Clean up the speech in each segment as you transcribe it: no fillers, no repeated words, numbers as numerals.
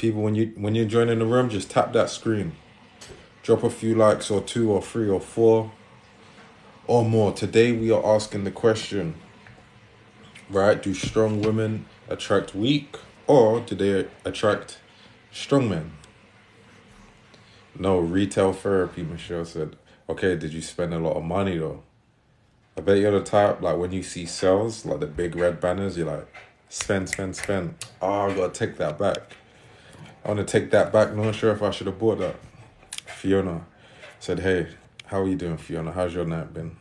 People, when you're joining the room, just tap that screen. Drop a few likes or 2 or 3 or 4 or more. Today we are asking the question, right? Do strong women attract weak, or do they attract strong men? No, retail therapy, Michelle said. Okay, did you spend a lot of money though? I bet you're the type, like when you see sales, like the big red banners, you're like, spend, spend, spend. Oh, I gotta take that back. I wanna take that back. Not sure if I should have bought that. Fiona said, hey, how are you doing, Fiona? How's your night been?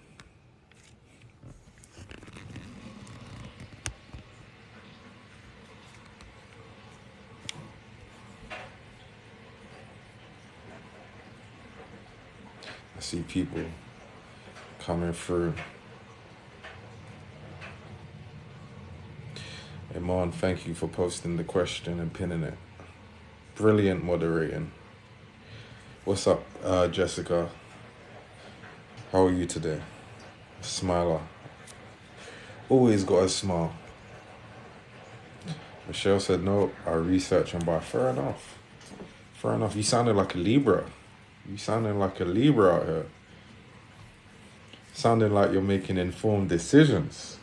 I see people coming through. Iman, thank you for posting the question and pinning it. Brilliant moderating. What's up, Jessica? How are you today? Smiler. Always got a smile. Michelle said, no, I research and buy. Fair enough. Fair enough. You sounded like a Libra. You sounding like a Libra out here. Sounding like you're making informed decisions.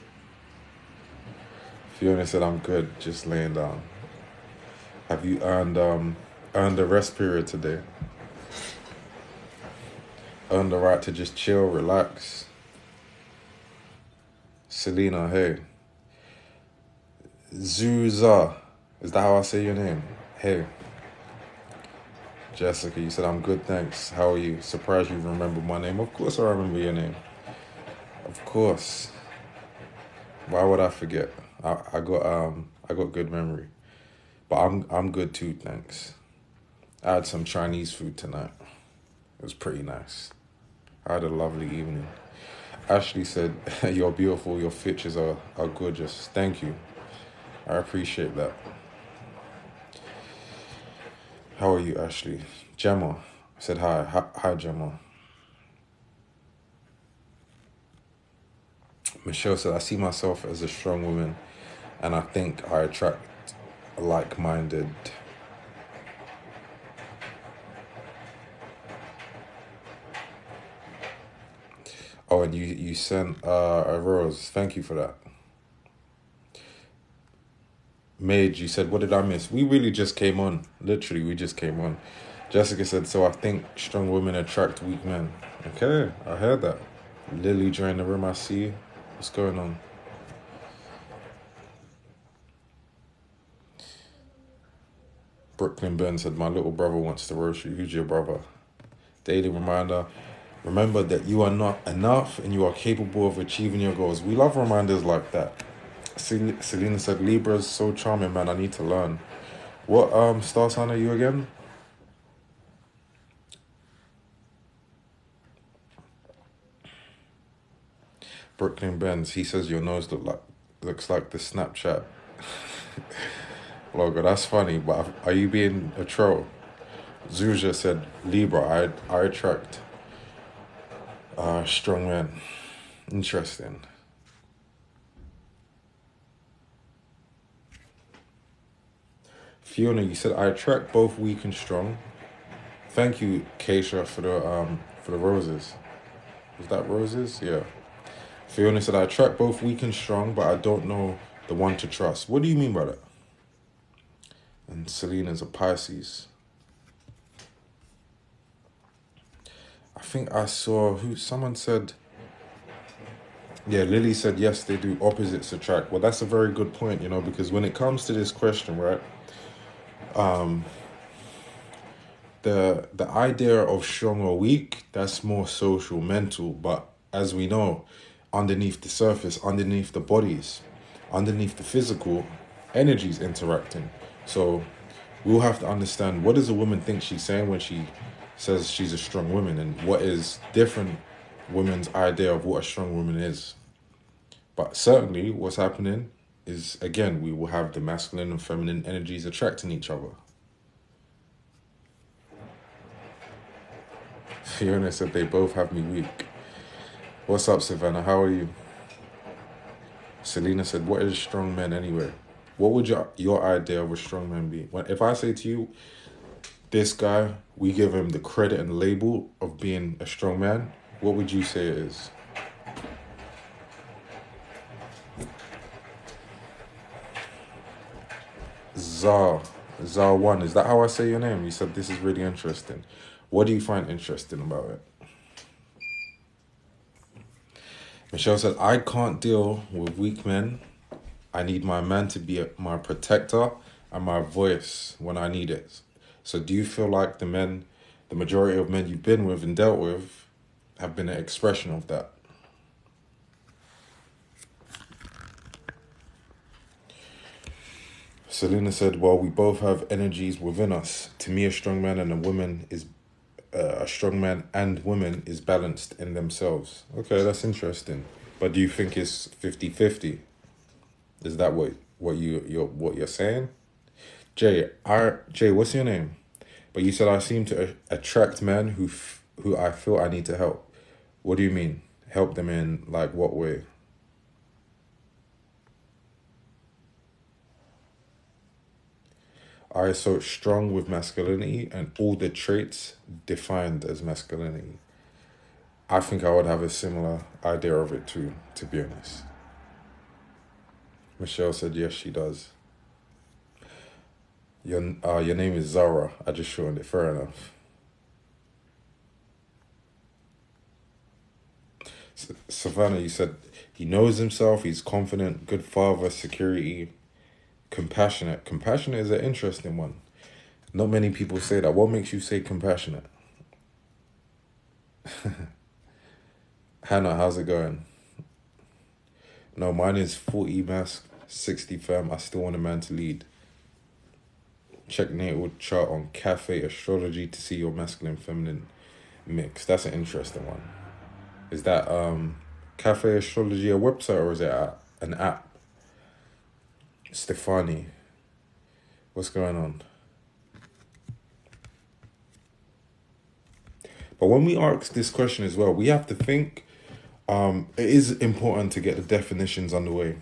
Fiona said, I'm good, just laying down. Have you earned a rest period today? Earned the right to just chill, relax. Selena, hey. Zuza, is that how I say your name? Hey. Jessica, you said, I'm good, thanks. How are you? Surprised you remember my name. Of course I remember your name. Of course. Why would I forget? I got good memory. But I'm good too, thanks. I had some Chinese food tonight. It was pretty nice. I had a lovely evening. Ashley said, you're beautiful, your features are gorgeous. Thank you. I appreciate that. How are you, Ashley? Gemma said hi. Hi, Gemma. Michelle said, I see myself as a strong woman and I think I attract like-minded. Oh, and you sent a rose. Thank you for that. Mage, you said, what did I miss? We really just came on. Literally, we just came on. Jessica said, so I think strong women attract weak men. Okay, I heard that. Lily joined the room, I see. What's going on? Brooklyn Ben said, my little brother wants to roast you. Who's your brother? Daily reminder, remember that you are not enough and you are capable of achieving your goals. We love reminders like that. Selena said, Libra's so charming, man. I need to learn. What star sign are you again? Brooklyn Benz, he says your nose looks like the Snapchat logo. That's funny, but are you being a troll? Zuja said, Libra, I attract strong men. Interesting. Fiona, you said, I attract both weak and strong. Thank you, Keisha, for the roses. Is that roses? Yeah. Fiona said, I attract both weak and strong, but I don't know the one to trust. What do you mean by that? And Selena's a Pisces. I think I saw someone said, yeah, Lily said, yes, they do. Opposites attract. Well, that's a very good point, because when it comes to this question, right, the idea of strong or weak, that's more social, mental. But as we know, underneath the surface, underneath the bodies, underneath the physical, energy's interacting. So we'll have to understand, what does a woman think she's saying when she says she's a strong woman, and what is different women's idea of what a strong woman is. But certainly what's happening is, again, we will have the masculine and feminine energies attracting each other. Fiona said they both have me weak. What's up, Savannah? How are you? Selena said, what is strong men anyway? What would your idea of a strong man be? If I say to you, this guy, we give him the credit and label of being a strong man, what would you say it is? Zar. Zar1. Is that how I say your name? You said this is really interesting. What do you find interesting about it? Michelle said, I can't deal with weak men. I need my man to be my protector and my voice when I need it. So do you feel like the majority of men you've been with and dealt with, have been an expression of that? Selena said, well, we both have energies within us. To me, a strong man and a strong man and woman is balanced in themselves. Okay, that's interesting. But do you think it's 50-50? Is that what you're saying? Jay, what's your name? But you said I seem to attract men who I feel I need to help. What do you mean? Help them in like what way? I so strong with masculinity and all the traits defined as masculinity. I think I would have a similar idea of it too, to be honest. Michelle said yes, she does. Your name is Zara. I just shortened it. Fair enough. Savannah, you said he knows himself. He's confident, good father, security, compassionate. Compassionate is an interesting one. Not many people say that. What makes you say compassionate? Hannah, how's it going? No, mine is 40 mask, 60 firm. I still want a man to lead. Check natal chart on cafe astrology to see your masculine feminine mix. That's an interesting one. Is that cafe astrology a website or is it an app? Stefani, what's going on? But when we ask this question as well, we have to think. It is important to get the definitions underway.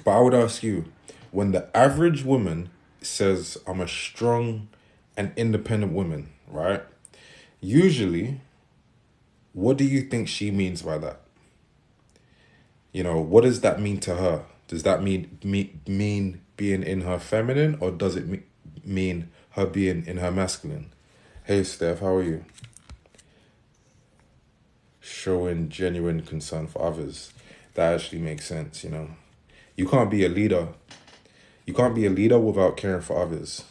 But I would ask you, when the average woman says, I'm a strong and independent woman, right? Usually, what do you think she means by that? You know, what does that mean to her? Does that mean being in her feminine, or does it mean her being in her masculine? Hey, Steph, how are you? Showing genuine concern for others. That actually makes sense, you know. You can't be a leader. You can't be a leader without caring for others.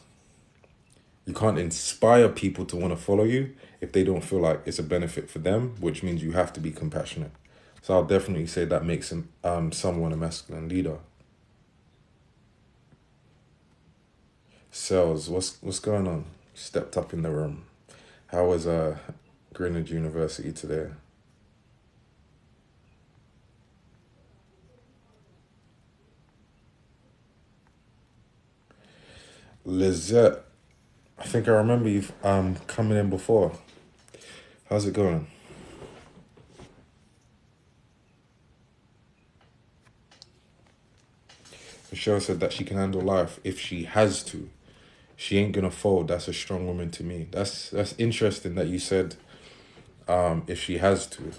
You can't inspire people to want to follow you if they don't feel like it's a benefit for them, which means you have to be compassionate. So I'll definitely say that makes someone a masculine leader. Sales, what's going on? Stepped up in the room. How was Greenwich University today? Lizette, I think I remember you coming in before. How's it going? Michelle said that she can handle life if she has to. She ain't gonna fold. That's a strong woman to me. That's interesting that you said if she has to.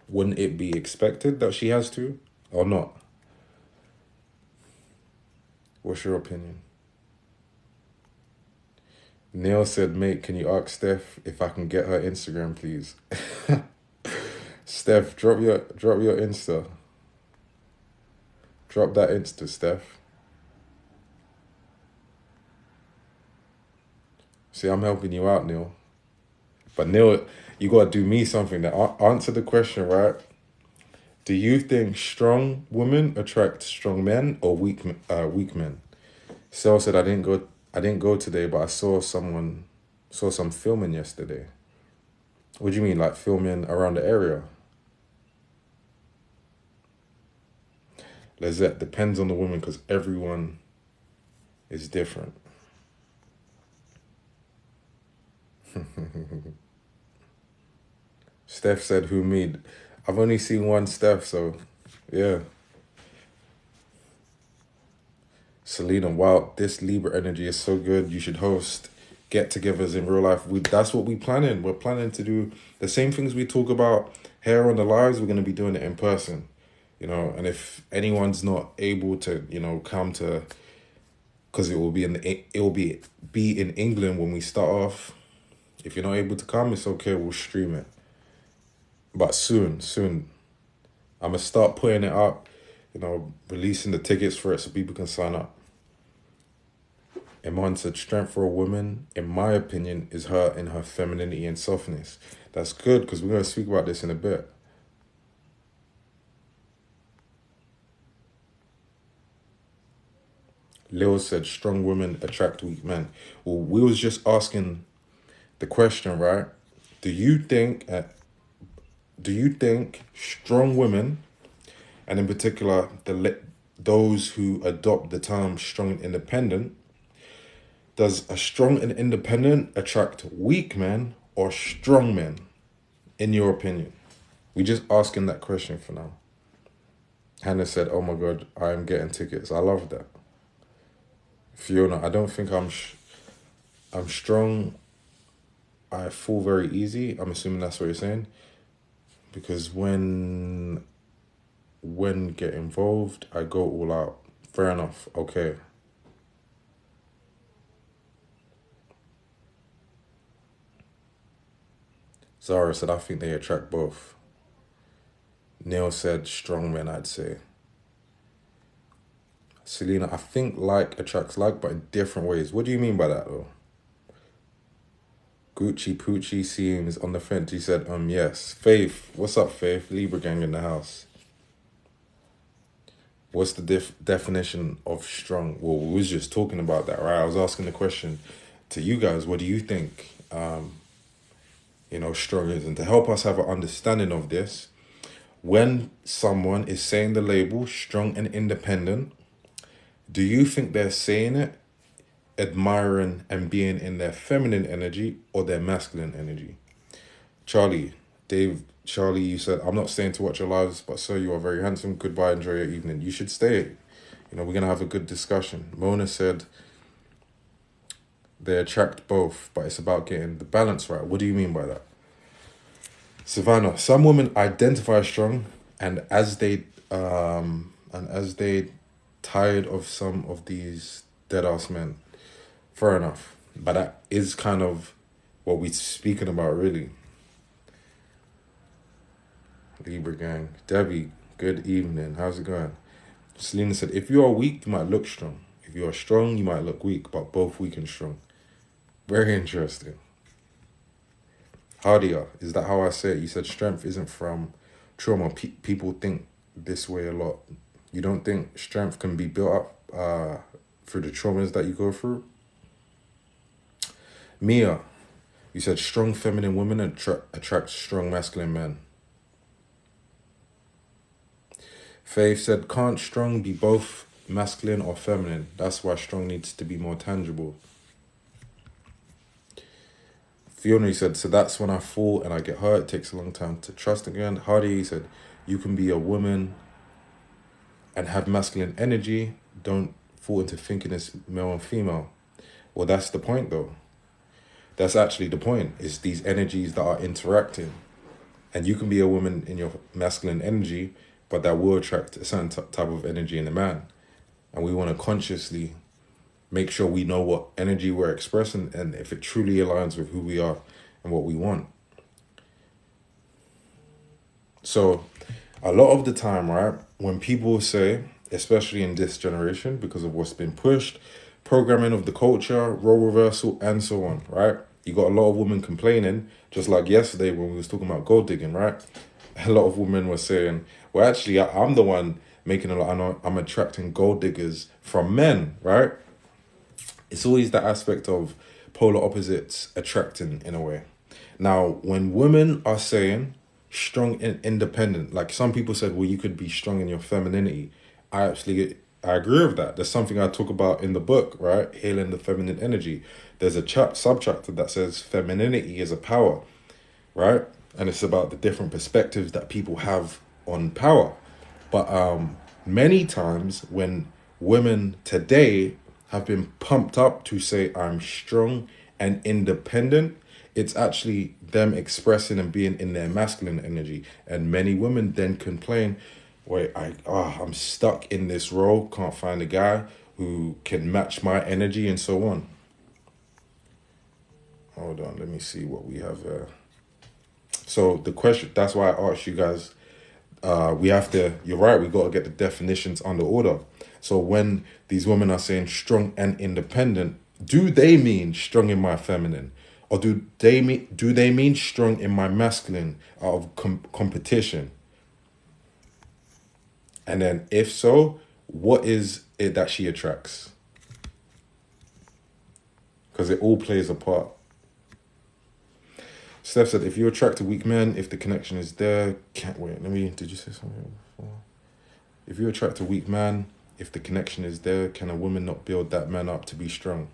Wouldn't it be expected that she has to or not? What's your opinion? Neil said, mate, can you ask Steph if I can get her Instagram, please? Steph, drop your Insta. Drop that Insta, Steph. See, I'm helping you out, Neil. But Neil, you gotta do me something. That answer the question, right? Do you think strong women attract strong men or weak men? Sel said I didn't go today, but I saw some filming yesterday. What do you mean, like filming around the area? Lizette, depends on the woman because everyone is different. Steph said, who me? I've only seen one Steph, so yeah. Selena, wow, this Libra energy is so good. You should host get-togethers in real life. That's what we're planning. We're planning to do the same things we talk about here on the lives. We're going to be doing it in person, And if anyone's not able to, come to, because it will be in England when we start off. If you're not able to come, it's okay. We'll stream it. But soon, I'm gonna start putting it up. Releasing the tickets for it so people can sign up. Iman said, strength for a woman, in my opinion, is her in her femininity and softness. That's good because we're going to speak about this in a bit. Lil said, strong women attract weak men. Well, we was just asking the question, right? Do you think strong women, and in particular those who adopt the term strong and independent, does a strong and independent attract weak men or strong men, in your opinion? We just asking that question for now. Hannah said, oh my God, I'm getting tickets. I love that. Fiona, I don't think I'm strong. I fall very easy. I'm assuming that's what you're saying. Because when get involved, I go all out. Fair enough. Okay. Zara said, I think they attract both. Neil said, strong men, I'd say. Selena, I think like attracts like, but in different ways. What do you mean by that, though? Gucci Poochie seems on the fence. He said, yes. Faith, what's up, Faith? Libra gang in the house. What's the definition of strong? Well, we was just talking about that, right? I was asking the question to you guys. What do you think, strong is? And to help us have an understanding of this, when someone is saying the label strong and independent, do you think they're saying it admiring and being in their feminine energy or their masculine energy? Charlie, you said, I'm not staying to watch your lives, but sir, you are very handsome. Goodbye, enjoy your evening. You should stay. We're going to have a good discussion. Mona said, they attract both, but it's about getting the balance right. What do you mean by that? Savannah, some women identify strong, and as they tired of some of these dead-ass men. Fair enough. But that is kind of what we're speaking about, really. Libra gang. Debbie, good evening. How's it going? Selena said, if you are weak, you might look strong. If you are strong, you might look weak, but both weak and strong. Very interesting. Hardia, is that how I say it? You said strength isn't from trauma. People think this way a lot. You don't think strength can be built up through the traumas that you go through? Mia, you said strong feminine women attract strong masculine men. Faith said, can't strong be both masculine or feminine? That's why strong needs to be more tangible. Fiona said, so that's when I fall and I get hurt. It takes a long time to trust again. Hardy said, you can be a woman and have masculine energy. Don't fall into thinking it's male and female. Well, that's the point, though. That's actually the point. It's these energies that are interacting. And you can be a woman in your masculine energy, but that will attract a certain type of energy in a man. And we want to consciously make sure we know what energy we're expressing and if it truly aligns with who we are and what we want. So a lot of the time, right, when people say, especially in this generation, because of what's been pushed, programming of the culture, role reversal, and so on, right? You got a lot of women complaining, just like yesterday when we was talking about gold digging, right? A lot of women were saying, well, actually, I'm the one making a lot. I know I'm attracting gold diggers from men, right? It's always that aspect of polar opposites attracting in a way. Now, when women are saying strong and independent, like some people said, well, you could be strong in your femininity. I agree with that. There's something I talk about in the book, right? Healing the feminine energy. There's a subchapter that says femininity is a power, right? And it's about the different perspectives that people have on power. But many times when women today have been pumped up to say I'm strong and independent. It's actually them expressing and being in their masculine energy. And many women then complain, wait, I'm stuck in this role, can't find a guy who can match my energy and so on. Hold on, let me see what we have here. So the question, that's why I asked you guys, we have to, you're right, we got to get the definitions under order. So when these women are saying strong and independent, do they mean strong in my feminine? Or do they mean strong in my masculine out of competition? And then if so, what is it that she attracts? Because it all plays a part. Steph said, if you attract a weak man, if the connection is there, can't wait. Did you say something before? If you attract a weak man, if the connection is there, can a woman not build that man up to be strong?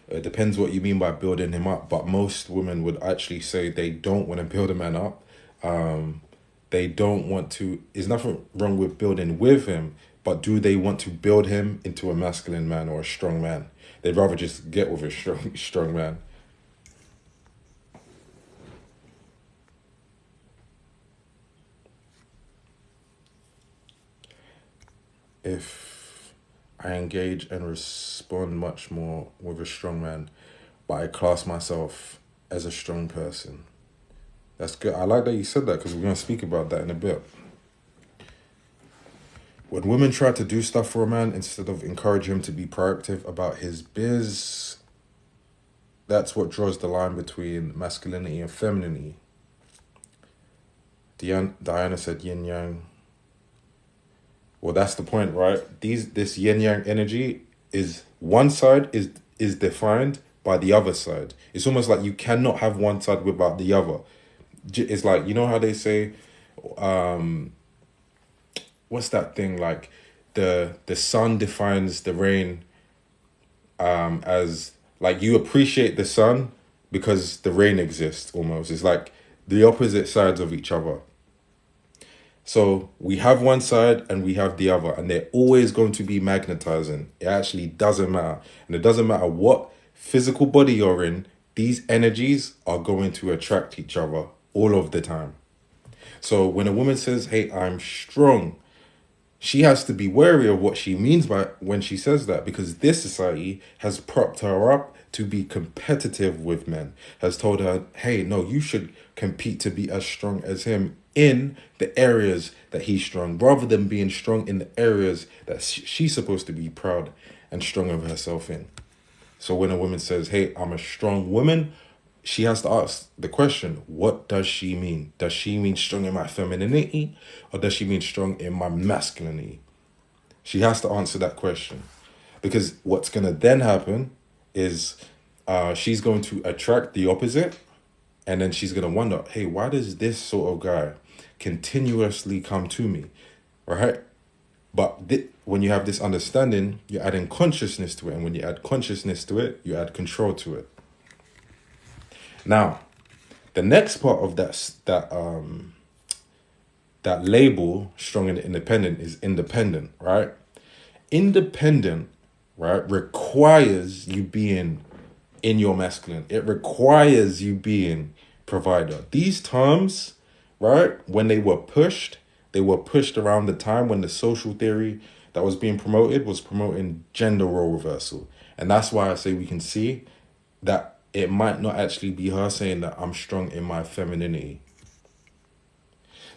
It depends what you mean by building him up, but most women would actually say they don't want to build a man up. They don't want to, there's nothing wrong with building with him, but do they want to build him into a masculine man or a strong man? They'd rather just get with a strong man. If I engage and respond much more with a strong man, but I class myself as a strong person. That's good. I like that you said that because we're going to speak about that in a bit. When women try to do stuff for a man instead of encourage him to be proactive about his biz, that's what draws the line between masculinity and femininity. Diana said yin yang. Well, that's the point, right? This yin yang energy is one side is defined by the other side. It's almost like you cannot have one side without the other. It's like, you know how they say, what's that thing, like the sun defines the rain, as like you appreciate the sun because the rain exists. Almost, it's like the opposite sides of each other. So we have one side and we have the other, and they're always going to be magnetizing. It actually doesn't matter. And it doesn't matter what physical body you're in, these energies are going to attract each other all of the time. So when a woman says, hey, I'm strong, she has to be wary of what she means by when she says that, because this society has propped her up to be competitive with men, has told her, hey, no, you should compete to be as strong as him in the areas that he's strong, rather than being strong in the areas that she's supposed to be proud and strong of herself in. So when a woman says, hey, I'm a strong woman, she has to ask the question, what does she mean? Does she mean strong in my femininity, or does she mean strong in my masculinity? She has to answer that question, because what's going to then happen is she's going to attract the opposite, and then she's going to wonder, hey, why does this sort of guy continuously come to me, right? But when you have this understanding, you're adding consciousness to it, and when you add consciousness to it, you add control to it. Now, the next part of that label, strong and independent, is independent, right? Independent, right, requires you being in your masculine. It requires you being provider. These terms, right, when they were pushed around the time when the social theory that was being promoted was promoting gender role reversal. And that's why I say we can see that it might not actually be her saying that I'm strong in my femininity.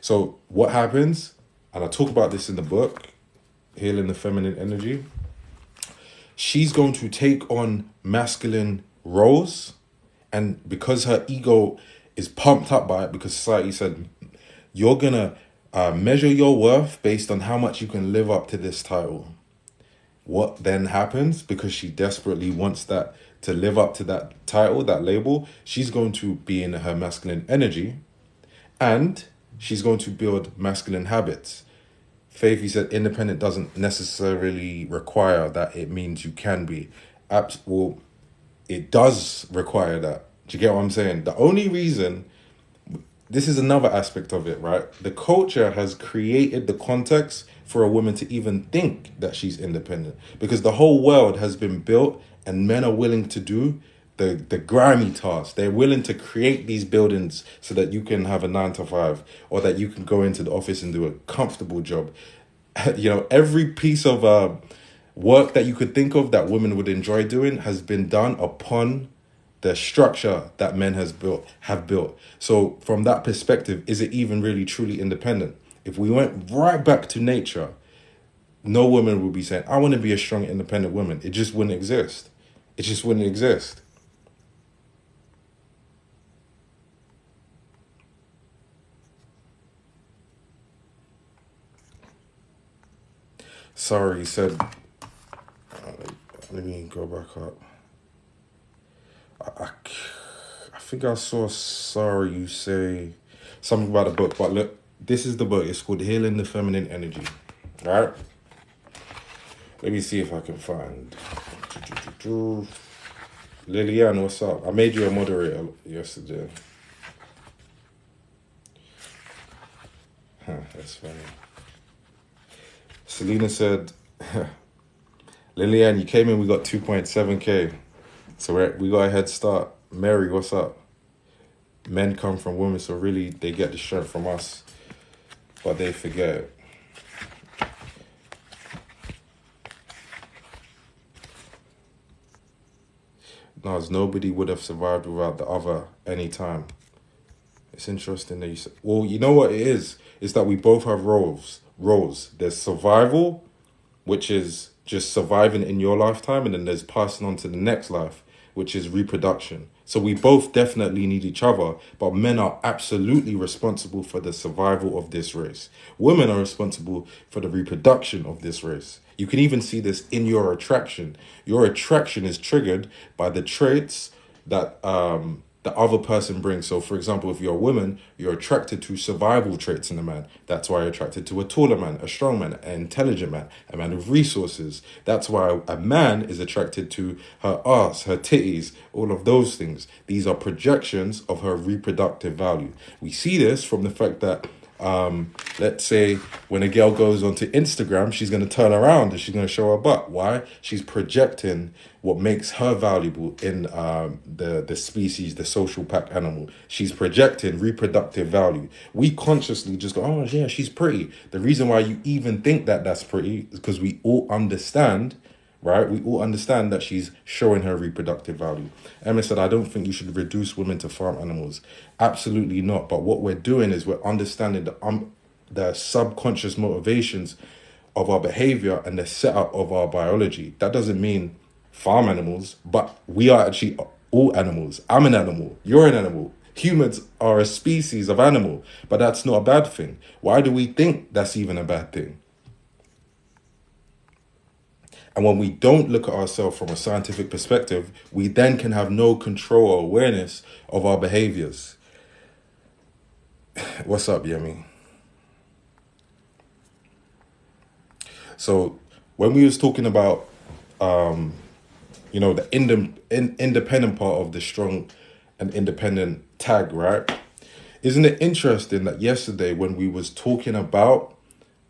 So what happens, and I talk about this in the book, Healing the Feminine Energy, she's going to take on masculine roles, and because her ego is pumped up by it, because society said, you're going to measure your worth based on how much you can live up to this title. What then happens, because she desperately wants that to live up to that title, that label, she's going to be in her masculine energy, and she's going to build masculine habits. Faith, you said independent doesn't necessarily require that. It means you can be. Well, it does require that. Do you get what I'm saying? The only reason this is another aspect of it, right? The culture has created the context for a woman to even think that she's independent because the whole world has been built and men are willing to do the grimy tasks. They're willing to create these buildings so that you can have a 9 to 5 or that you can go into the office and do a comfortable job. You know, every piece of work that you could think of that women would enjoy doing has been done upon the structure that men have built. So from that perspective, is it even really truly independent? If we went right back to nature, no woman would be saying, I want to be a strong, independent woman. It just wouldn't exist. It just wouldn't exist. Sorry, he said, let me go back up. I, I think I saw, sorry, you say something about a book, but look, this is the book. It's called Healing the Feminine Energy. All right? Let me see if I can find. Lillian, what's up? I made you a moderator yesterday. That's funny. Selena said, Lillian, you came in, we got 2.7K. So we got a head start. Mary, what's up? Men come from women, so really they get the strength from us, but they forget it. Nas, nobody would have survived without the other any time. It's interesting that you said, well, you know what it is? It's that we both have roles. There's survival, which is just surviving in your lifetime, and then there's passing on to the next life, which is reproduction. So we both definitely need each other, but men are absolutely responsible for the survival of this race. Women are responsible for the reproduction of this race. You can even see this in your attraction. Your attraction is triggered by the traits that the other person brings. So, for example, if you're a woman, you're attracted to survival traits in a man. That's why you're attracted to a taller man, a strong man, an intelligent man, a man with resources. That's why a man is attracted to her ass, her titties, all of those things. These are projections of her reproductive value. We see this from the fact that let's say when a girl goes onto Instagram, she's going to turn around and she's going to show her butt. Why? She's projecting what makes her valuable in the species, the social pack animal. She's projecting reproductive value. We consciously just go, oh yeah, she's pretty. The reason why you even think that that's pretty is because we all understand, right? We all understand that she's showing her reproductive value. Emma said, I don't think you should reduce women to farm animals. Absolutely not. But what we're doing is we're understanding the subconscious motivations of our behavior and the setup of our biology. That doesn't mean farm animals, but we are actually all animals. I'm an animal. You're an animal. Humans are a species of animal, but that's not a bad thing. Why do we think that's even a bad thing? And when we don't look at ourselves from a scientific perspective, we then can have no control or awareness of our behaviors. What's up, Yemi? So when we was talking about, the independent part of the strong and independent tag, right? Isn't it interesting that yesterday when we was talking about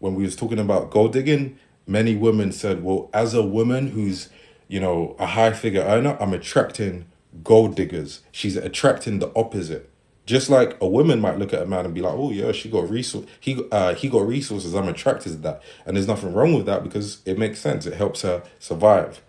gold digging, many women said, well, as a woman who's, a high figure earner, I'm attracting gold diggers. She's attracting the opposite. Just like a woman might look at a man and be like, oh yeah, she got resource. He got resources. I'm attracted to that, and there's nothing wrong with that because it makes sense. It helps her survive,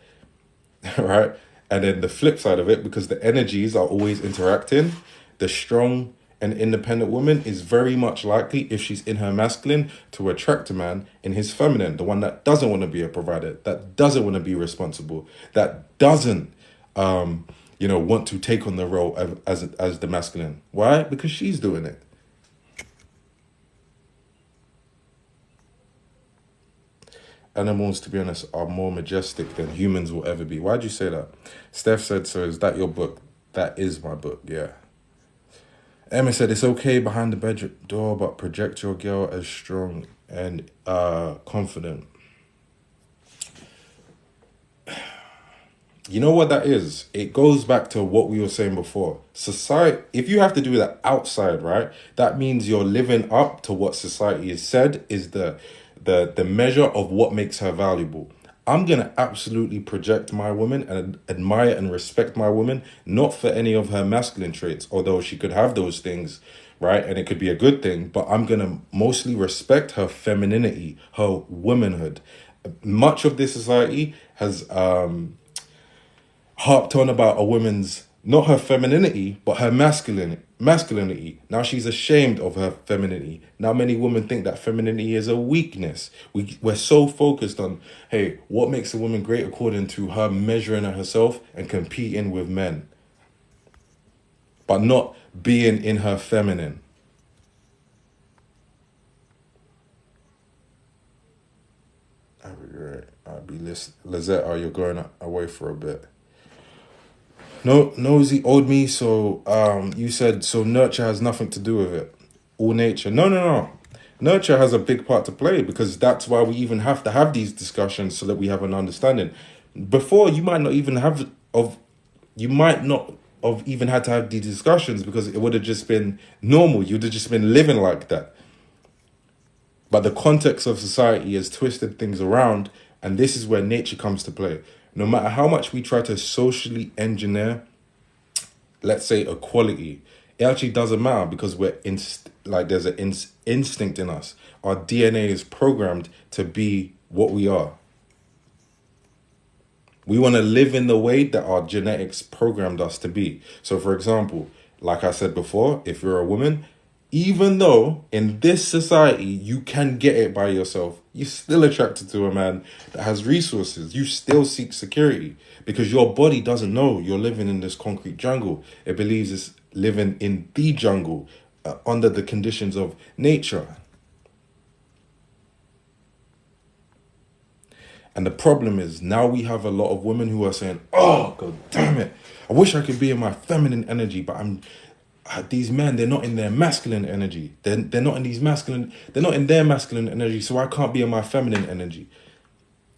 right? And then the flip side of it, because the energies are always interacting, the strong and independent woman is very much likely, if she's in her masculine, to attract a man in his feminine, the one that doesn't want to be a provider, that doesn't want to be responsible, that doesn't want to take on the role as the masculine. Why? Because she's doing it. Animals, to be honest, are more majestic than humans will ever be. Why'd you say that? Steph said, so is that your book? That is my book, yeah. Emma said, it's okay behind the bedroom door, but project your girl as strong and confident. You know what that is? It goes back to what we were saying before. Society, if you have to do that outside, right? That means you're living up to what society has said is the measure of what makes her valuable. I'm gonna absolutely project my woman and admire and respect my woman, not for any of her masculine traits, although she could have those things, right? And it could be a good thing, but I'm gonna mostly respect her femininity, her womanhood. Much of this society has harped on about a woman's not her femininity but her masculinity. Now she's ashamed of her femininity. Now many women think that femininity is a weakness. We're so focused on, hey, what makes a woman great according to her measuring herself and competing with men, but not being in her feminine. I'll be right. I'll be listening. Lizette, are you going away for a bit? No, nosy owed me. So, you said so. Nurture has nothing to do with it. All nature. No, no, no. Nurture has a big part to play because that's why we even have to have these discussions so that we have an understanding. Before, you might not even have of. You might not have even had to have these discussions because it would have just been normal. You'd have just been living like that. But the context of society has twisted things around, and this is where nature comes to play. No matter how much we try to socially engineer, let's say, equality, it actually doesn't matter because like there's an instinct in us. Our DNA is programmed to be what we are. We want to live in the way that our genetics programmed us to be. So, for example, like I said before, if you're a woman, even though in this society you can get it by yourself, you're still attracted to a man that has resources. You still seek security because your body doesn't know you're living in this concrete jungle. It believes it's living in the jungle under the conditions of nature. And the problem is now we have a lot of women who are saying, "Oh, god damn it. I wish I could be in my feminine energy, but these men, they're not in their masculine energy. They're not in they're not in their masculine energy, so I can't be in my feminine energy."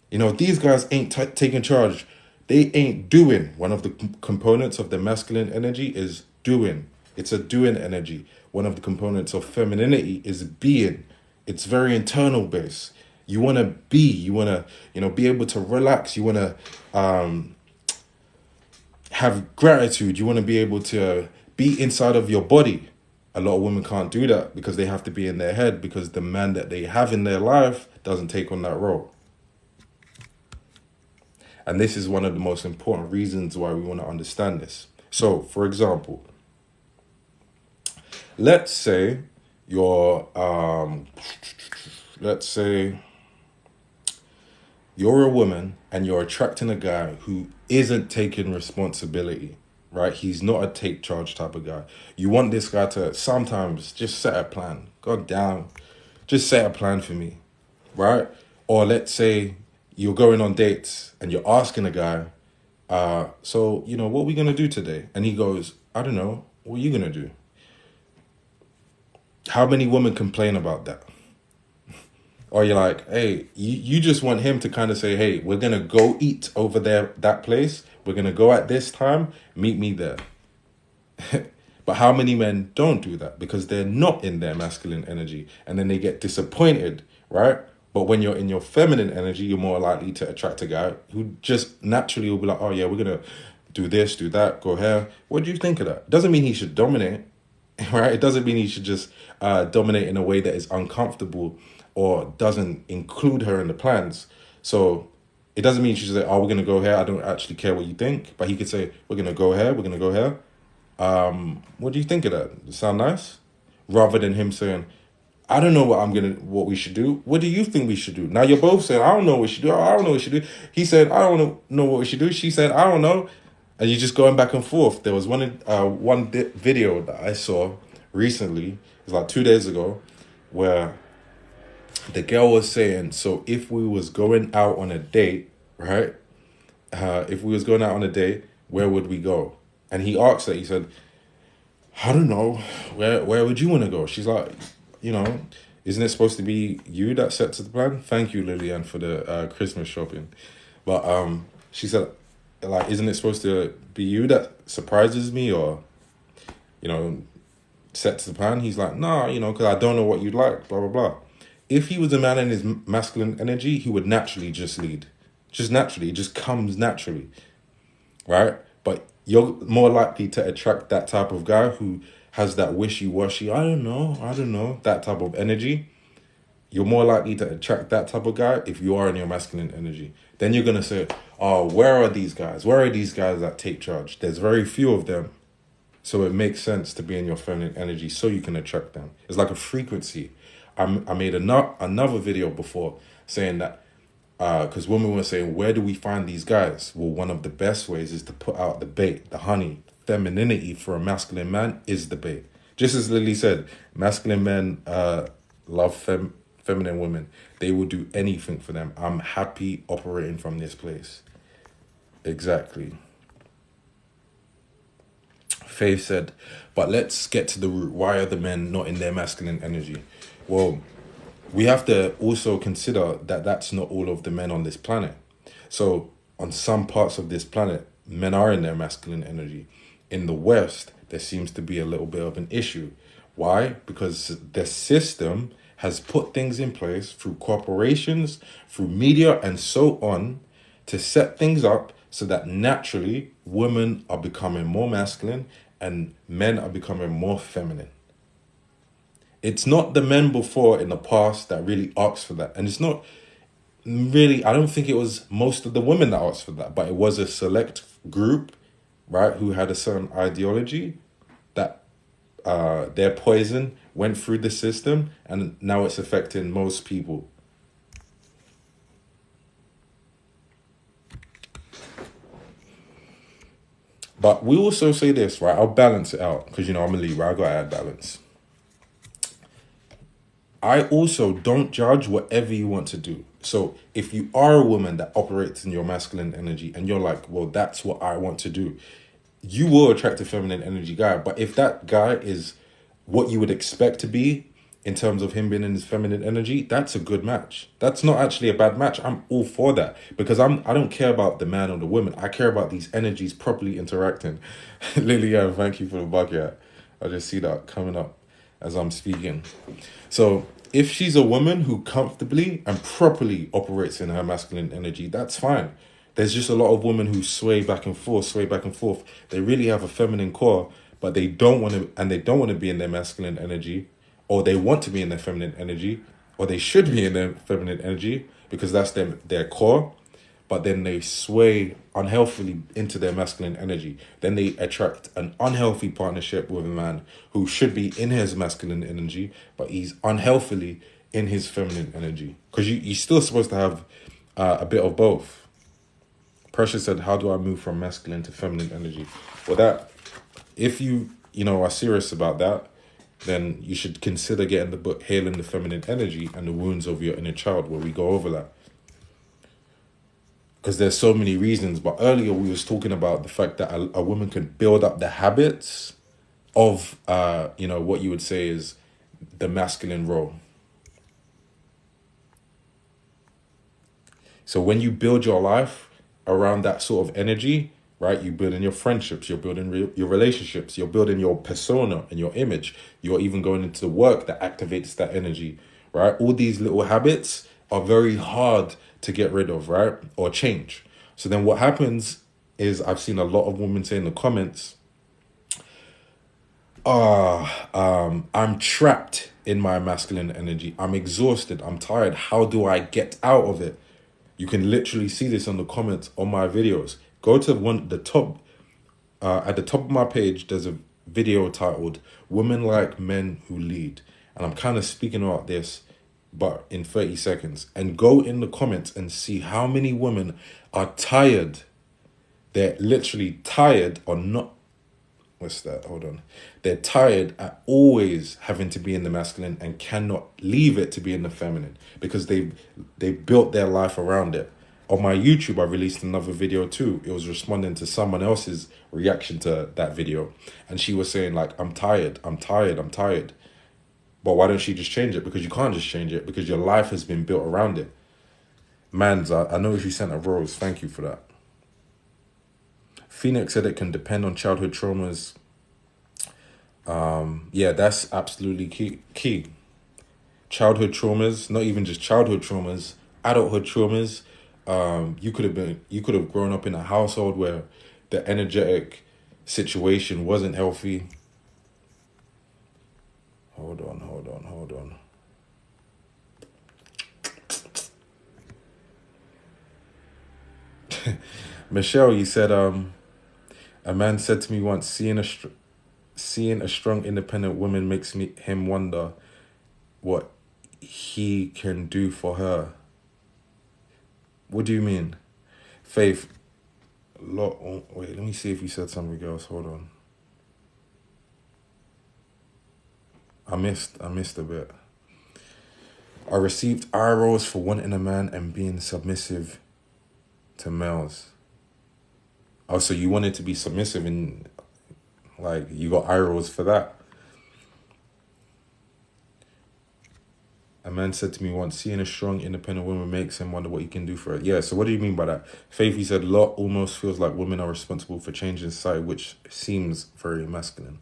You know, these guys ain't taking charge. They ain't doing. One of the components of the masculine energy is doing. It's a doing energy. One of the components of femininity is being. It's very internal based. You want to be. You want to, be able to relax. You want to have gratitude. You want to be able to be inside of your body. A lot of women can't do that because they have to be in their head because the man that they have in their life doesn't take on that role. And this is one of the most important reasons why we want to understand this. So, for example, let's say you're, let's say you're a woman and you're attracting a guy who isn't taking responsibility, right? He's not a take charge type of guy. You want this guy to sometimes just set a plan. God damn, just set a plan for me, right? Or let's say you're going on dates and you're asking a guy, so, what are we going to do today? And he goes, I don't know. What are you going to do? How many women complain about that? Or you're like, hey, you just want him to kind of say, hey, we're going to go eat over there, that place. We're going to go at this time. Meet me there. But how many men don't do that because they're not in their masculine energy and then they get disappointed, right? But when you're in your feminine energy, you're more likely to attract a guy who just naturally will be like, oh yeah, we're going to do this, do that, go here. What do you think of that? Doesn't mean he should dominate, right? It doesn't mean he should just dominate in a way that is uncomfortable or doesn't include her in the plans. So it doesn't mean she should say, oh, we're going to go here. I don't actually care what you think. But he could say, we're going to go here. We're going to go here. What do you think of that? Does it sound nice? Rather than him saying, I don't know what we should do. What do you think we should do? Now you're both saying, I don't know what we should do. I don't know what we should do. He said, I don't know what we should do. She said, I don't know. And you're just going back and forth. There was one video that I saw recently. It was like 2 days ago where the girl was saying, so if we was going out on a date, right? If we was going out on a date, where would we go? And he asked her, he said, I don't know, where would you want to go? She's like, isn't it supposed to be you that sets the plan? Thank you, Lillian, for the Christmas shopping. But she said, like, isn't it supposed to be you that surprises me or, you know, sets the plan? He's like, nah, you know, because I don't know what you'd like, blah, blah, blah. If he was a man in his masculine energy, he would naturally just lead. Just naturally. It just comes naturally, right? But you're more likely to attract that type of guy who has that wishy-washy, I don't know, that type of energy. You're more likely to attract that type of guy if you are in your masculine energy. Then you're going to say, oh, where are these guys? Where are these guys that take charge? There's very few of them. So it makes sense to be in your feminine energy so you can attract them. It's like a frequency. I made another video before saying that because women were saying, where do we find these guys? Well, one of the best ways is to put out the bait, the honey. Femininity for a masculine man is the bait. Just as Lily said, masculine men love feminine women. They will do anything for them. I'm happy operating from this place. Exactly. Faith said, but let's get to the root. Why are the men not in their masculine energy? Well, we have to also consider that that's not all of the men on this planet. So on some parts of this planet, men are in their masculine energy. In the West, there seems to be a little bit of an issue. Why? Because the system has put things in place through corporations, through media, and so on to set things up so that naturally women are becoming more masculine and men are becoming more feminine. It's not the men before in the past that really asked for that. And it's not really, I don't think it was most of the women that asked for that, but it was a select group, right, who had a certain ideology that their poison went through the system and now it's affecting most people. But we also say this, right? I'll balance it out because, you know, I'm a Libra. I got to add balance. I also don't judge whatever you want to do. So if you are a woman that operates in your masculine energy and you're like, well, that's what I want to do, you will attract a feminine energy guy. But if that guy is what you would expect to be in terms of him being in his feminine energy, that's a good match. That's not actually a bad match. I'm all for that because I don't care about the man or the woman. I care about these energies properly interacting. Lillian, thank you for the bug. Yeah, I just see that coming up as I'm speaking. So if she's a woman who comfortably and properly operates in her masculine energy, that's fine. There's just a lot of women who sway back and forth, sway back and forth. They really have a feminine core, but they don't want to, and they don't want to be in their masculine energy, or they want to be in their feminine energy, or they should be in their feminine energy because that's their core, but then they sway unhealthily into their masculine energy. Then they attract an unhealthy partnership with a man who should be in his masculine energy, but he's unhealthily in his feminine energy. Because you're still supposed to have a bit of both. Precious said, how do I move from masculine to feminine energy? Well, that, if you are serious about that, then you should consider getting the book Hailing the Feminine Energy and the Wounds of Your Inner Child, where we go over that. Because there's so many reasons. But earlier we was talking about the fact that a woman can build up the habits of, what you would say is the masculine role. So when you build your life around that sort of energy, right, you're building your friendships, you're building your relationships, you're building your persona and your image. You're even going into the work that activates that energy, right? All these little habits are very hard to get rid of, right? Or change. So then what happens is I've seen a lot of women say in the comments, I'm trapped in my masculine energy. I'm exhausted. I'm tired. How do I get out of it? You can literally see this on the comments on my videos. Go to at the top of my page, there's a video titled Women Like Men Who Lead. And I'm kind of speaking about this, but in 30 seconds. And go in the comments and see how many women are tired. They're literally tired or not. What's that? Hold on. They're tired at always having to be in the masculine and cannot leave it to be in the feminine because they've built their life around it. On my YouTube, I released another video too. It was responding to someone else's reaction to that video. And she was saying like, I'm tired. But why don't she just change it? Because you can't just change it because your life has been built around it. Mans, I noticed you sent a rose. Thank you for that. Phoenix said it can depend on childhood traumas. Yeah, that's absolutely key. Childhood traumas, not even just childhood traumas, adulthood traumas. You could have grown up in a household where the energetic situation wasn't healthy. Hold on. Michelle, you said a man said to me once, seeing a strong independent woman makes him wonder what he can do for her. What do you mean? Faith. Wait, let me see if you said something else. Hold on. I missed a bit. I received eye rolls for wanting a man and being submissive to males. Oh, so you wanted to be submissive and like you got eye rolls for that. A man said to me once, seeing a strong, independent woman makes him wonder what he can do for her. Yeah, so what do you mean by that? Faith, he said, Lot almost feels like women are responsible for changing society, which seems very masculine.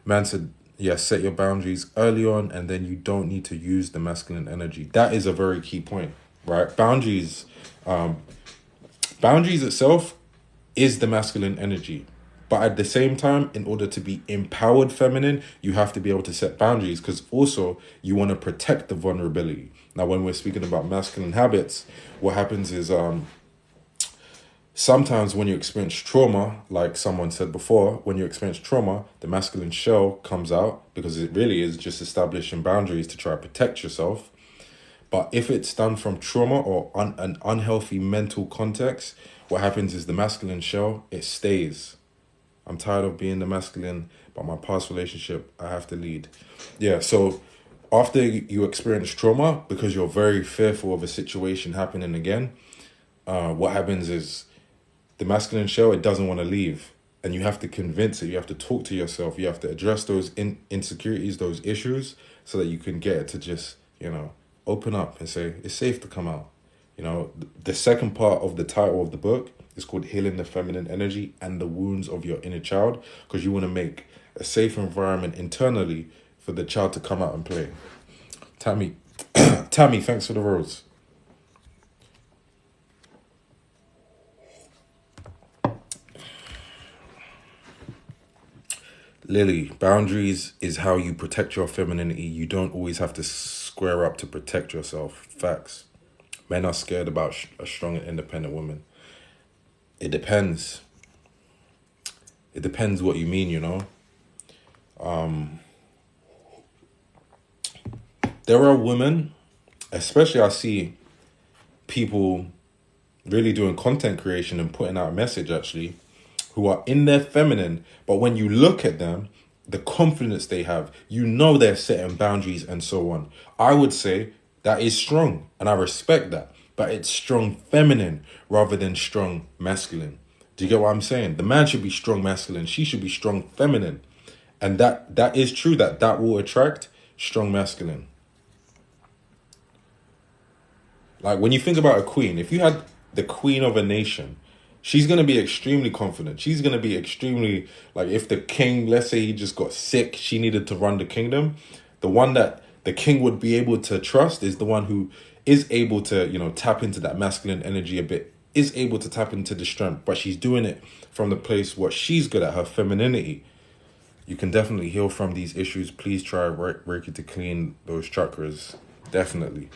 Man said, yeah, set your boundaries early on, and then you don't need to use the masculine energy. That is a very key point, right? Boundaries itself is the masculine energy. But at the same time, in order to be empowered feminine, you have to be able to set boundaries because also you want to protect the vulnerability. Now, when we're speaking about masculine habits, what happens is sometimes when you experience trauma, like someone said before, when you experience trauma, the masculine shell comes out because it really is just establishing boundaries to try to protect yourself. But if it's done from trauma or an unhealthy mental context, what happens is the masculine shell, it stays. I'm tired of being the masculine, but my past relationship, I have to lead. Yeah, so after you experience trauma, because you're very fearful of a situation happening again, what happens is the masculine shell, it doesn't want to leave. And you have to convince it, you have to talk to yourself, you have to address those insecurities, those issues, so that you can get it to just, open up and say, it's safe to come out. The second part of the title of the book is called Healing the Feminine Energy and the Wounds of Your Inner Child, because you want to make a safe environment internally for the child to come out and play. Tammy, thanks for the rose. Lily, boundaries is how you protect your femininity. You don't always have to square up to protect yourself. Facts. Men are scared about a strong and independent woman. It depends. It depends what you mean, There are women, especially I see people really doing content creation and putting out a message actually, who are in their feminine, but when you look at them, the confidence they have, they're setting boundaries and so on. I would say that is strong and I respect that, but it's strong feminine rather than strong masculine. Do you get what I'm saying? The man should be strong masculine. She should be strong feminine. And that is true that will attract strong masculine. Like when you think about a queen, if you had the queen of a nation, she's going to be extremely confident. She's going to be extremely, like if the king, let's say he just got sick, she needed to run the kingdom. The one that the king would be able to trust is the one who is able to, tap into that masculine energy a bit, is able to tap into the strength, but she's doing it from the place what she's good at, her femininity. You can definitely heal from these issues. Please try Reiki to clean those chakras. Definitely.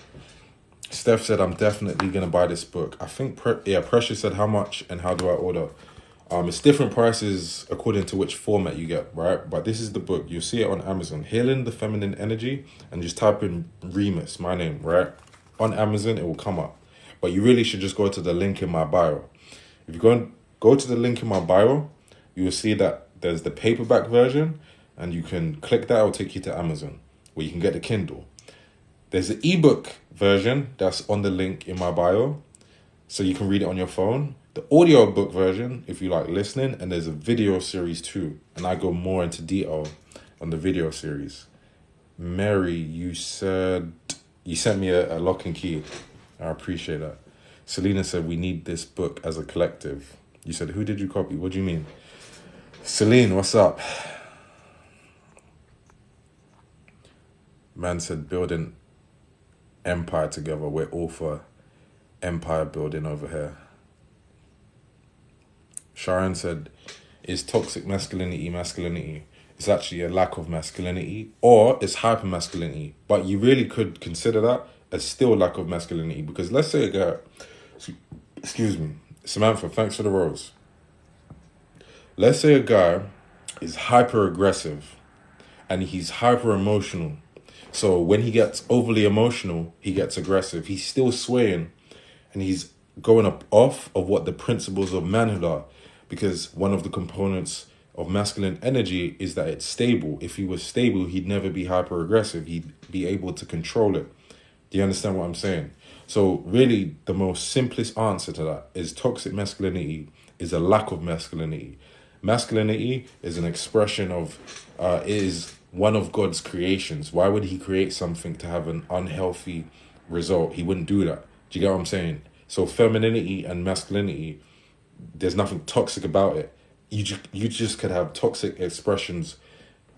Steph said, I'm definitely going to buy this book. I think, Precious said, how much and how do I order? It's different prices according to which format you get, right? But this is the book. You'll see it on Amazon. Healing the Feminine Energy. And just type in Reemus, my name, right? On Amazon, it will come up. But you really should just go to the link in my bio. If you go to the link in my bio, you will see that there's the paperback version. And you can click that. It will take you to Amazon, where you can get the Kindle. There's the ebook version that's on the link in my bio, so you can read it on your phone. The audio book version, if you like listening, and there's a video series too. And I go more into detail on the video series. Mary, you said you sent me a lock and key. I appreciate that. Selena said we need this book as a collective. You said, who did you copy? What do you mean? Celine, what's up? Man said, building empire together. We're all for empire building over here. Sharon said, is toxic masculinity masculinity? It's actually a lack of masculinity, or it's hyper masculinity. But you really could consider that as still lack of masculinity, because let's say a guy, excuse me, Samantha, thanks for the rose. Let's say a guy is hyper aggressive and he's hyper emotional. So when he gets overly emotional, he gets aggressive. He's still swaying and he's going up off of what the principles of manhood are, because one of the components of masculine energy is that it's stable. If he was stable, he'd never be hyper aggressive. He'd be able to control it. Do you understand what I'm saying? So really, the most simplest answer to that is toxic masculinity is a lack of masculinity. Masculinity is an expression of, is one of God's creations. Why would he create something to have an unhealthy result? He wouldn't do that. Do you get what I'm saying? So femininity and masculinity, there's nothing toxic about it. You just could have toxic expressions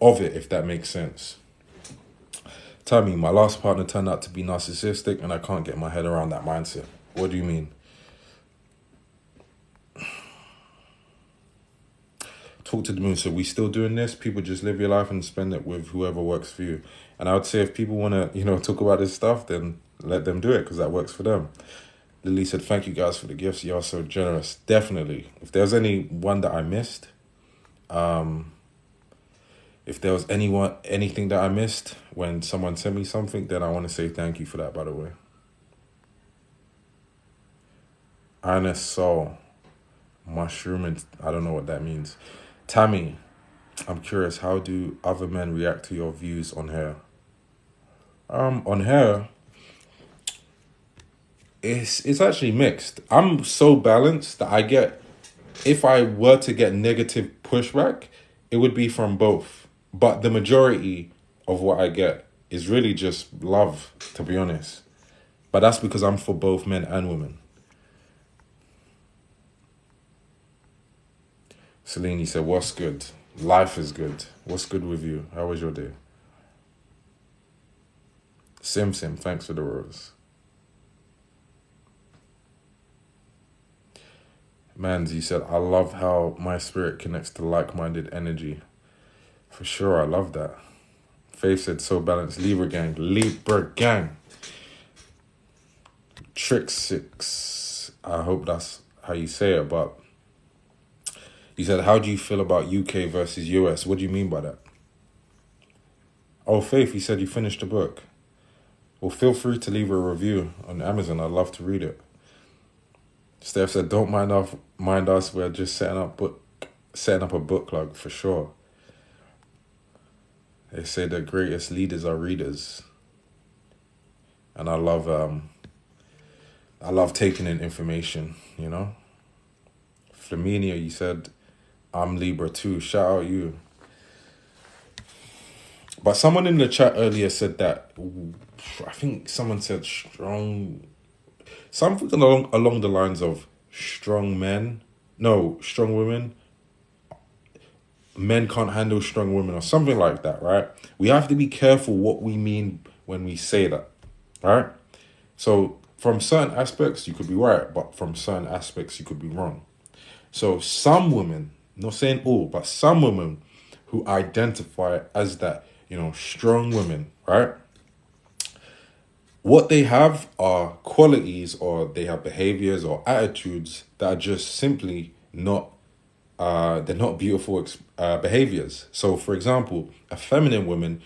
of it, if that makes sense. Tammy, my last partner turned out to be narcissistic and I can't get my head around that mindset. What do you mean? Talk to the moon. So we still doing this? People just live your life and spend it with whoever works for you. And I would say if people want to, talk about this stuff, then let them do it because that works for them. Lily said, thank you guys for the gifts. You are so generous. Definitely. If there's any one that I missed, if there was anything that I missed when someone sent me something, then I want to say thank you for that, by the way. Ernest Soul. Mushroom, and I don't know what that means. Tammy, I'm curious, how do other men react to your views on hair? On hair, it's actually mixed. I'm so balanced that I get, if I were to get negative pushback, it would be from both. But the majority of what I get is really just love, to be honest. But that's because I'm for both men and women. Celine, you said, what's good? Life is good. What's good with you? How was your day? Sim, thanks for the rose. Mans, you said, I love how my spirit connects to like-minded energy. For sure, I love that. Faith said, so balanced. Libra gang. Trick 6. I hope that's how you say it, but he said, how do you feel about UK versus US? What do you mean by that? Oh, Faith, you said you finished the book. Well, feel free to leave a review on Amazon. I'd love to read it. Steph said, don't mind us. We're just setting up a book club for sure. They say the greatest leaders are readers. And I love taking in information, Flaminia, you said, I'm Libra too. Shout out you. But someone in the chat earlier said that, I think someone said strong, something along the lines of strong women. Men can't handle strong women or something like that, right? We have to be careful what we mean when we say that, right? So from certain aspects, you could be right, but from certain aspects, you could be wrong. So some women, not saying all, but some women who identify as that, strong women, right? What they have are qualities, or they have behaviors or attitudes that are just simply not, they're not beautiful behaviors. So for example, a feminine woman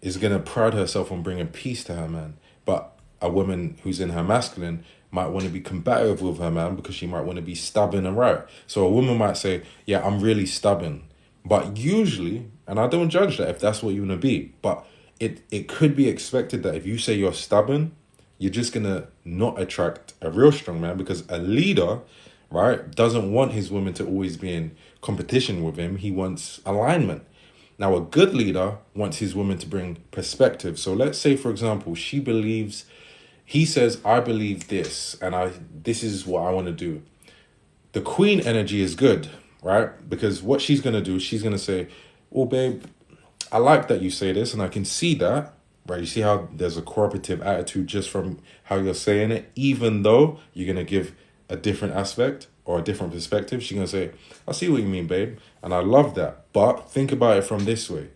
is going to pride herself on bringing peace to her man. But a woman who's in her masculine might want to be combative with her man because she might want to be stubborn and right. So a woman might say, yeah, I'm really stubborn. But usually, and I don't judge that if that's what you want to be, but it could be expected that if you say you're stubborn, you're just going to not attract a real strong man, because a leader, right, doesn't want his woman to always be in competition with him. He wants alignment. Now, a good leader wants his woman to bring perspective. So let's say, for example, he says, I believe this, and this is what I want to do. the queen energy is good, right? Because what she's going to do, she's going to say, well, babe, I like that you say this and I can see that, right? You see how there's a cooperative attitude just from how you're saying it, even though you're going to give a different aspect or a different perspective. She's going to say, I see what you mean, babe. And I love that. But think about it from this way.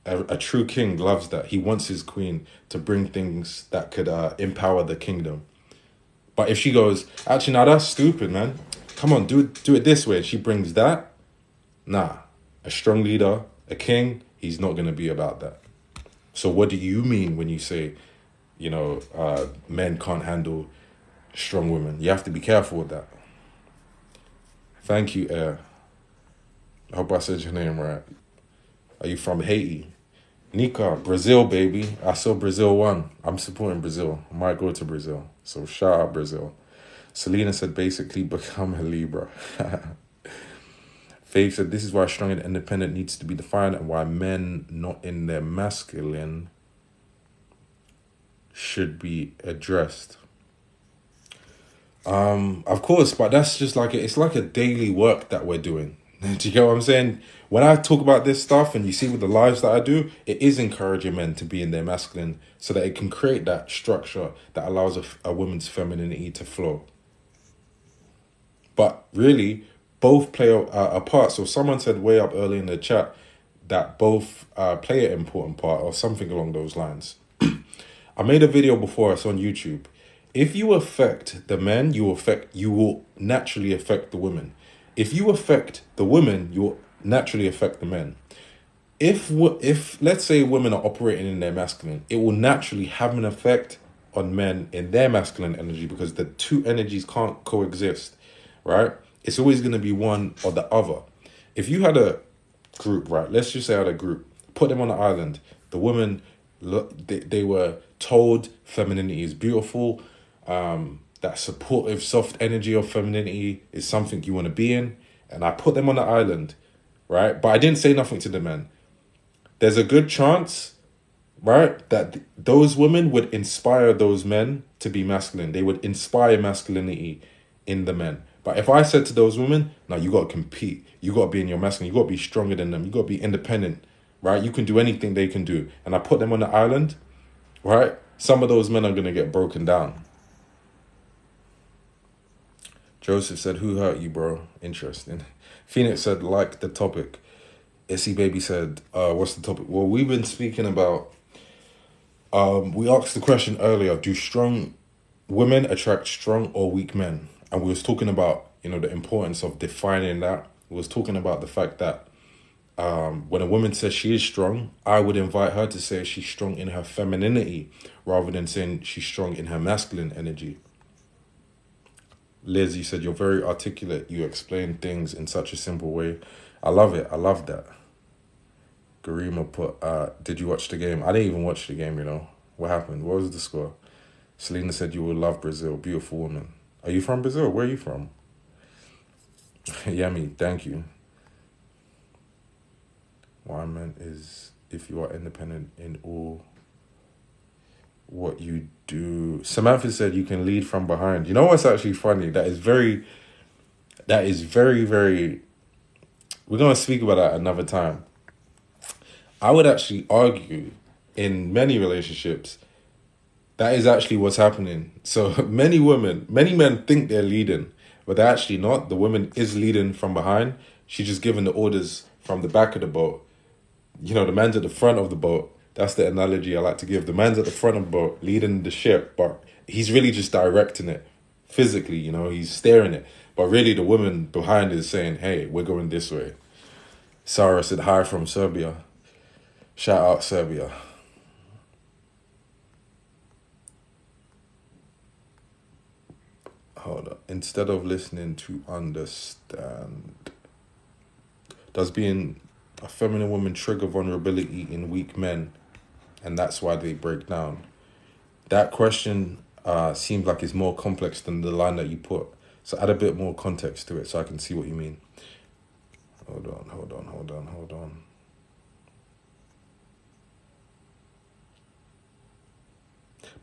A true king loves that. He wants his queen to bring things that could empower the kingdom. But if she goes, actually, now that's stupid, man. Come on, do it this way. And she brings that. Nah, a strong leader, a king, he's not going to be about that. So what do you mean when you say, men can't handle strong women? You have to be careful with that. Thank you, Air. I hope I said your name right. Are you from Haiti? Nika, Brazil, baby. I saw Brazil won. I'm supporting Brazil. I might go to Brazil. So shout out Brazil. Selena said basically become a Libra. Faith said this is why strong and independent needs to be defined and why men not in their masculine should be addressed. Of course, but that's just like it's like a daily work that we're doing. Do you get what I'm saying? When I talk about this stuff and you see with the lives that I do, it is encouraging men to be in their masculine so that it can create that structure that allows a woman's femininity to flow. But really, both play a part. So someone said way up early in the chat that both play an important part or something along those lines. I made a video before, it's on YouTube. If you affect the men, you will naturally affect the women. If you affect the women, you will naturally affect the men. If let's say women are operating in their masculine, it will naturally have an effect on men in their masculine energy because the two energies can't coexist, right? It's always going to be one or the other. If you had a group, right? Let's just say I had a group, put them on an island. The women, they were told femininity is beautiful. That supportive, soft energy of femininity is something you want to be in. And I put them on the island, right? But I didn't say nothing to the men. There's a good chance, right, that those women would inspire those men to be masculine. They would inspire masculinity in the men. But if I said to those women, no, you got to compete. You got to be in your masculine. You got to be stronger than them. You got to be independent, right? You can do anything they can do. And I put them on the island, right? Some of those men are going to get broken down. Joseph said, who hurt you, bro? Interesting. Phoenix said, like the topic. Issy Baby said, what's the topic? Well, we've been speaking about, we asked the question earlier, do strong women attract strong or weak men? And we was talking about, the importance of defining that. We was talking about the fact that when a woman says she is strong, I would invite her to say she's strong in her femininity rather than saying she's strong in her masculine energy. Liz, you said you're very articulate. You explain things in such a simple way. I love it. I love that. Garima put, did you watch the game? I didn't even watch the game, What happened? What was the score? Selena said you will love Brazil. Beautiful woman. Are you from Brazil? Where are you from? Yummy. Thank you. What I meant is if you are independent in all what you do. Samantha said you can lead from behind. You know what's actually funny? That is very, very, we're going to speak about that another time. I would actually argue in many relationships, that is actually what's happening. So many men think they're leading, but they're actually not. The woman is leading from behind. She's just giving the orders from the back of the boat. The man's at the front of the boat. That's the analogy I like to give. The man's at the front of the boat, leading the ship, but he's really just directing it physically, he's steering it. But really the woman behind is saying, hey, we're going this way. Sarah said, hi from Serbia. Shout out Serbia. Hold on. Instead of listening to understand, does being a feminine woman trigger vulnerability in weak men? And that's why they break down. That question seems like it's more complex than the line that you put. So add a bit more context to it so I can see what you mean. Hold on.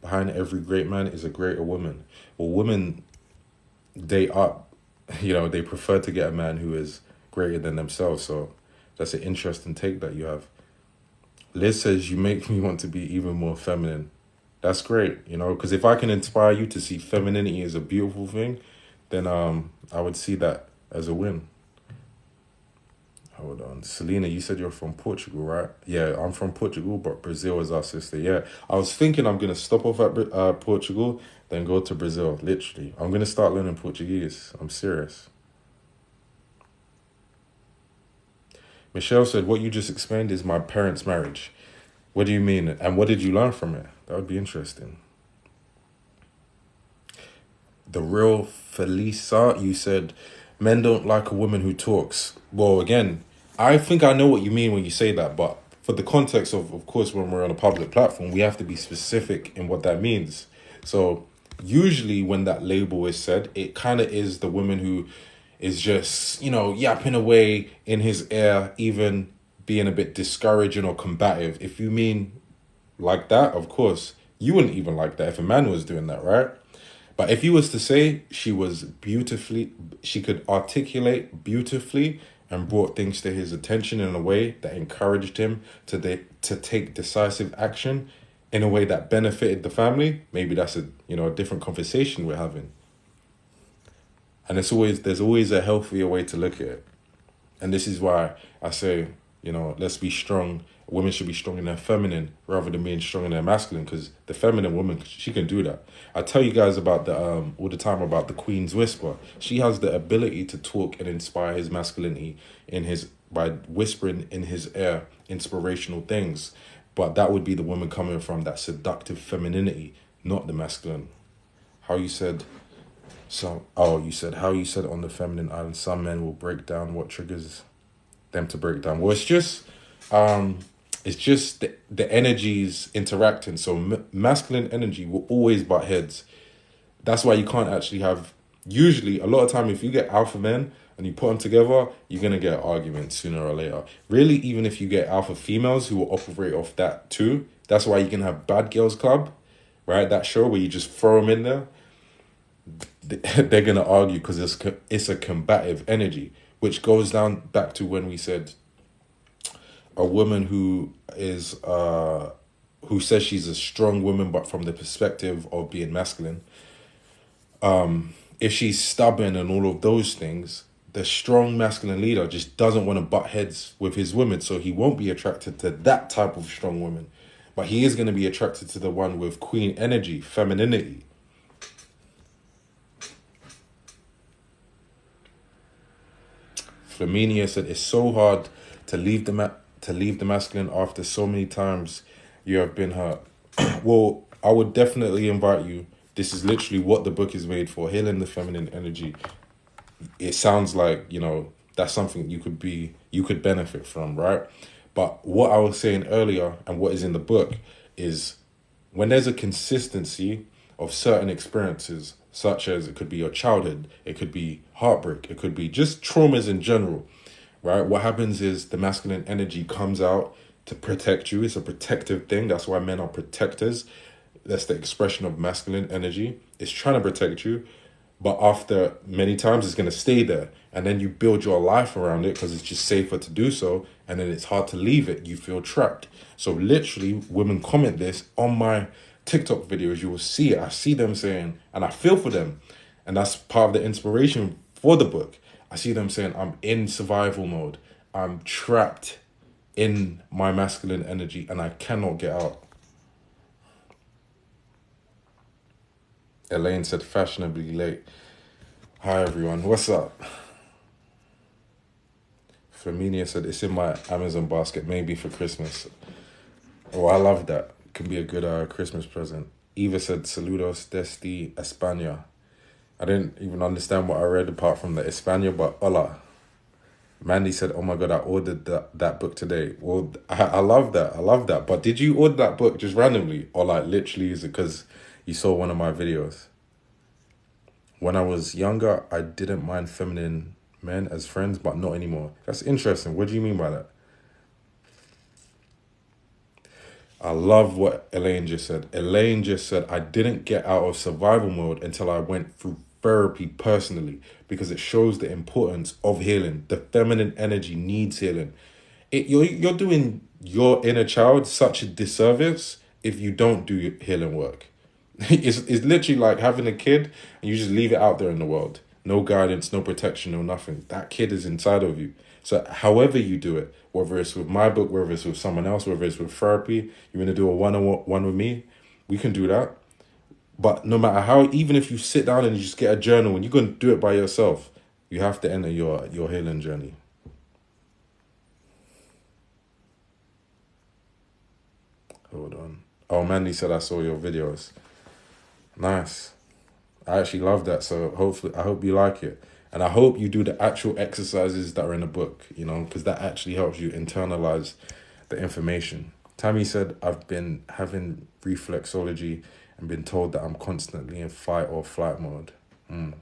Behind every great man is a greater woman. Well, women date up. they prefer to get a man who is greater than themselves. So that's an interesting take that you have. Liz says, you make me want to be even more feminine. That's great, because if I can inspire you to see femininity as a beautiful thing, then I would see that as a win. Hold on. Selena, you said you're from Portugal, right? Yeah, I'm from Portugal, but Brazil is our sister. Yeah, I was thinking I'm going to stop off at Portugal, then go to Brazil, literally. I'm going to start learning Portuguese. I'm serious. Michelle said, what you just explained is my parents' marriage. What do you mean? And what did you learn from it? That would be interesting. The real Felisa, you said, men don't like a woman who talks. Well, again, I think I know what you mean when you say that, but for the context of course, when we're on a public platform, we have to be specific in what that means. So usually when that label is said, it kind of is the woman who is just, yapping away in his ear, even being a bit discouraging or combative. If you mean like that, of course, you wouldn't even like that if a man was doing that, right? But if you was to say she could articulate beautifully and brought things to his attention in a way that encouraged him to take decisive action in a way that benefited the family, maybe that's a different conversation we're having. And there's always a healthier way to look at it. And this is why I say, let's be strong. Women should be strong in their feminine rather than being strong in their masculine, because the feminine woman, she can do that. I tell you guys about all the time about the Queen's Whisper. She has the ability to talk and inspire his masculinity by whispering in his ear inspirational things. But that would be the woman coming from that seductive femininity, not the masculine. How you said on the feminine island, some men will break down what triggers them to break down. Well, it's just the energies interacting. So masculine energy will always butt heads. That's why you can't actually have. Usually, a lot of time, if you get alpha men and you put them together, you're gonna get arguments sooner or later. Really, even if you get alpha females who will operate off that too, that's why you can have Bad Girls Club, right? That show where you just throw them in there. They're gonna argue because it's a combative energy, which goes down back to when we said a woman who says she's a strong woman, but from the perspective of being masculine. If she's stubborn and all of those things, the strong masculine leader just doesn't want to butt heads with his women, so he won't be attracted to that type of strong woman. But he is going to be attracted to the one with queen energy, femininity. Flaminia said, it's so hard to leave the masculine after so many times you have been hurt. Well, I would definitely invite you. This is literally what the book is made for, healing the feminine energy. It sounds like, that's something you could benefit from, right? But what I was saying earlier and what is in the book is when there's a consistency of certain experiences, such as it could be your childhood, it could be heartbreak, it could be just traumas in general, right? What happens is the masculine energy comes out to protect you. It's a protective thing. That's why men are protectors. That's the expression of masculine energy. It's trying to protect you. But after many times, it's going to stay there. And then you build your life around it because it's just safer to do so. And then it's hard to leave it. You feel trapped. So literally, women comment this on my TikTok videos. You will see it. I see them saying, and I feel for them. And that's part of the inspiration for the book. I see them saying, I'm in survival mode. I'm trapped in my masculine energy and I cannot get out. Elaine said, fashionably late. Hi, everyone. What's up? Flaminia said, it's in my Amazon basket, maybe for Christmas. Oh, I love that. It can be a good Christmas present. Eva said, saludos desde España. I didn't even understand what I read apart from the España, but hola. Mandy said, oh my God, I ordered that book today. Well, I love that. I love that. But did you order that book just randomly? Or like literally is it because you saw one of my videos? When I was younger, I didn't mind feminine men as friends, but not anymore. That's interesting. What do you mean by that? I love what Elaine just said. Elaine just said, I didn't get out of survival mode until I went through therapy personally because it shows the importance of healing. The feminine energy needs healing. You're doing your inner child such a disservice if you don't do healing work. It's literally like having a kid and you just leave it out there in the world. No guidance, no protection, no nothing. That kid is inside of you. So however you do it, whether it's with my book, whether it's with someone else, whether it's with therapy, you want to do a one-on-one with me, we can do that. But no matter how, even if you sit down and you just get a journal and you're going to do it by yourself, you have to enter your healing journey. Hold on. Oh, Mandy said I saw your videos. Nice. I actually love that. So I hope you like it. And I hope you do the actual exercises that are in the book, because that actually helps you internalize the information. Tammy said, I've been having reflexology and been told that I'm constantly in fight or flight mode.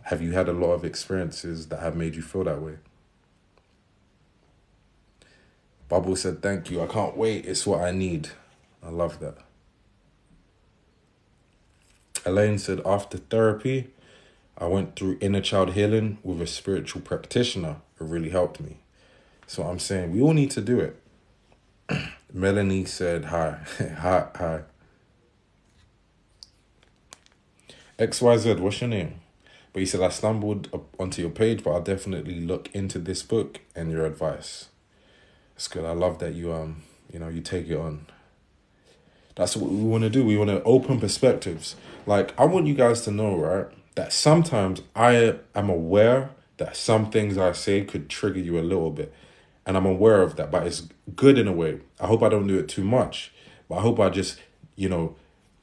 Have you had a lot of experiences that have made you feel that way? Bubble said, thank you. I can't wait. It's what I need. I love that. Elaine said, after therapy, I went through inner child healing with a spiritual practitioner. It really helped me. So I'm saying we all need to do it. Melanie said, hi. Hi. XYZ, what's your name? But he said, I stumbled onto your page, but I'll definitely look into this book and your advice. It's good. I love that you take it on. That's what we want to do. We want to open perspectives. Like, I want you guys to know, right, that sometimes I am aware that some things I say could trigger you a little bit. And I'm aware of that, but it's good in a way. I hope I don't do it too much. But I hope I just,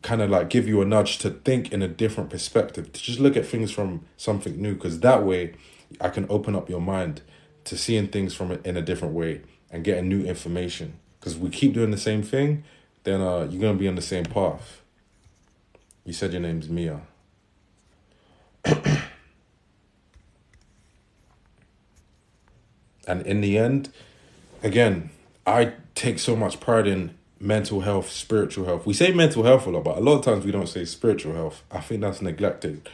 kind of like give you a nudge to think in a different perspective, to just look at things from something new, because that way I can open up your mind to seeing things in a different way and getting new information. Because we keep doing the same thing, then you're going to be on the same path. You said your name's Mia. And in the end, again, I take so much pride in mental health, spiritual health. We say mental health a lot, but a lot of times we don't say spiritual health. I think that's neglected.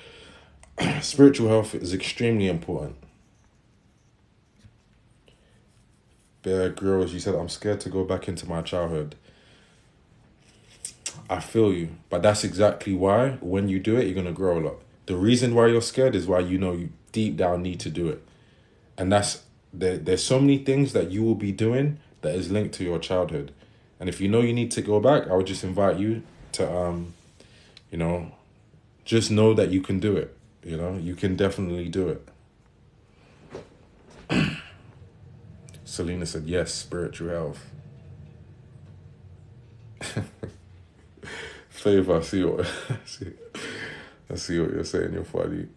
Spiritual health is extremely important. Bear Grylls, you said, I'm scared to go back into my childhood. I feel you, but that's exactly why when you do it, you're going to grow a lot. The reason why you're scared is why you deep down need to do it. And there's so many things that you will be doing that is linked to your childhood. And if you know you need to go back, I would just invite you to, just know that you can do it. You can definitely do it. Selena said, yes, spiritual health. Faith, I see what you're saying. You're funny.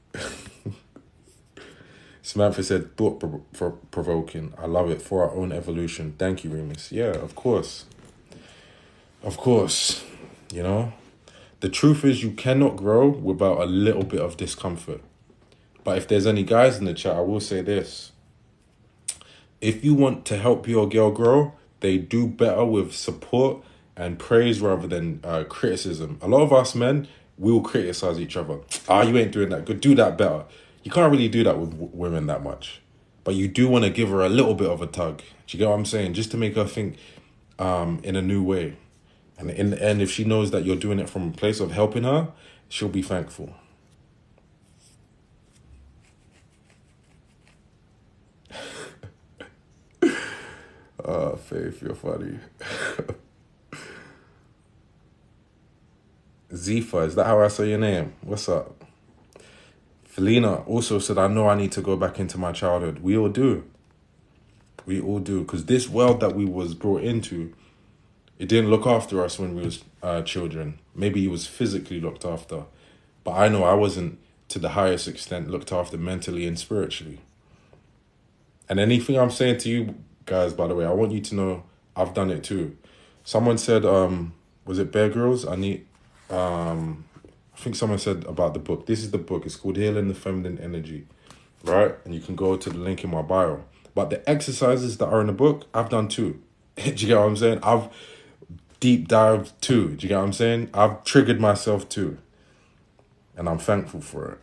Samantha said, thought-provoking. I love it, for our own evolution. Thank you, Reemus. Yeah, of course. Of course. The truth is you cannot grow without a little bit of discomfort. But if there's any guys in the chat, I will say this. If you want to help your girl grow, they do better with support and praise rather than criticism. A lot of us men, we will criticize each other. You ain't doing that good. Do that better. You can't really do that with women that much. But you do want to give her a little bit of a tug. Do you get what I'm saying? Just to make her think in a new way. And in the end, if she knows that you're doing it from a place of helping her, she'll be thankful. Faith, you're funny. Zifa, is that how I say your name? What's up? Felina also said, I know I need to go back into my childhood. We all do. We all do. Because this world that we was brought into, it didn't look after us when we was children. Maybe it was physically looked after. But I know I wasn't, to the highest extent, looked after mentally and spiritually. And anything I'm saying to you guys, by the way, I want you to know I've done it too. Someone said, was it Bear Grylls? I think someone said about the book. This is the book. It's called Healing the Feminine Energy, right? And you can go to the link in my bio. But the exercises that are in the book, I've done too. Do you get what I'm saying? I've deep dived too. Do you get what I'm saying? I've triggered myself too. And I'm thankful for it.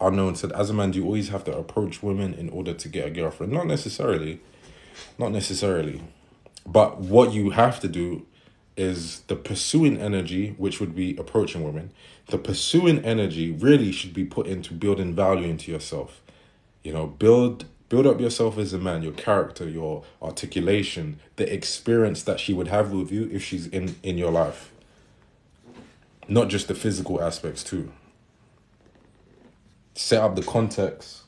Unknown said, as a man, do you always have to approach women in order to get a girlfriend? Not necessarily. Not necessarily. But what you have to do is the pursuing energy, which would be approaching women. The pursuing energy really should be put into building value into yourself. You know, build up yourself as a man, your character, your articulation, the experience that she would have with you if she's in your life. Not just the physical aspects too. Set up the context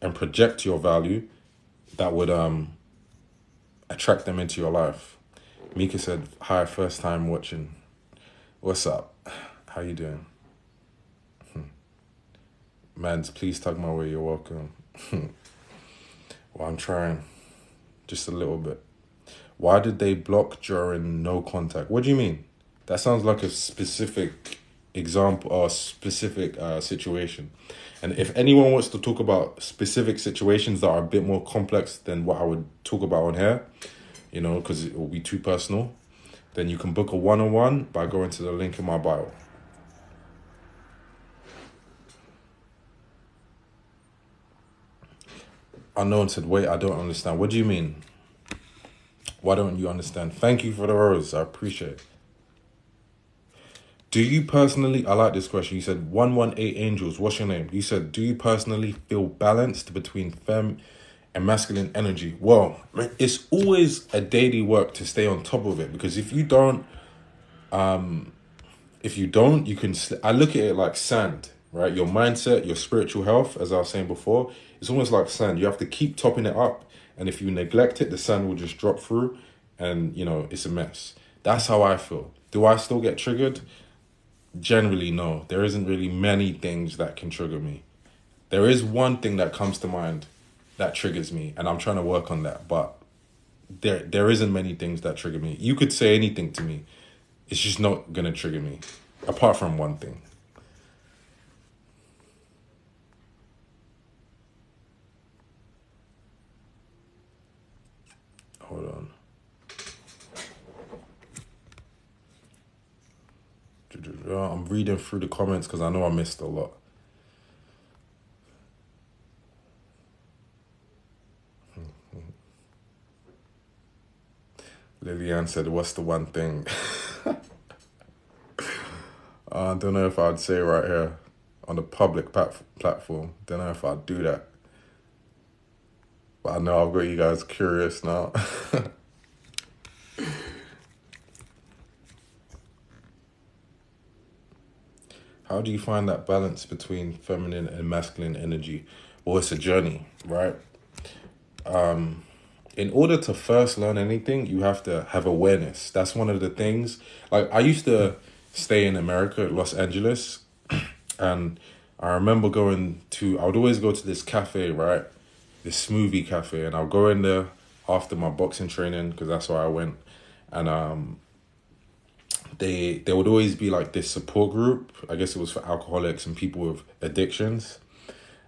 and project your value that would attract them into your life. Mika said, hi, first time watching. What's up? How you doing? Mans, please tug my way, you're welcome. Well, I'm trying. Just a little bit. Why did they block during no contact? What do you mean? That sounds like a specific example or specific situation. And if anyone wants to talk about specific situations that are a bit more complex than what I would talk about on here, you know, because it will be too personal, then you can book a one-on-one by going to the link in my bio. Unknown said, wait, I don't understand. What do you mean? Why don't you understand? Thank you for the rose. I appreciate it. Do you personally, I like this question. You said 118 Angels. What's your name? You said, do you personally feel balanced between femme and masculine energy? Well, it's always a daily work to stay on top of it, because if you don't, you can, I look at it like sand, right? Your mindset, your spiritual health, as I was saying before, it's almost like sand. You have to keep topping it up. And if you neglect it, the sand will just drop through and, you know, it's a mess. That's how I feel. Do I still get triggered? Generally, no. There isn't really many things that can trigger me. There is one thing that comes to mind that triggers me, and I'm trying to work on that. But there isn't many things that trigger me. You could say anything to me. It's just not going to trigger me, apart from one thing. Hold on. I'm reading through the comments because I know I missed a lot. Lillian said, what's the one thing? I don't know if I'd say right here on the public platform. Don't know if I'd do that. But I know I've got you guys curious now. How do you find that balance between feminine and masculine energy? Well, it's a journey, right? In order to first learn anything, you have to have awareness. That's one of the things. Like, I used to stay in America, Los Angeles, and I remember I would always go to this cafe, right? This smoothie cafe, and I'll go in there after my boxing training, because that's where I went. And they would always be like this support group. I guess it was for alcoholics and people with addictions.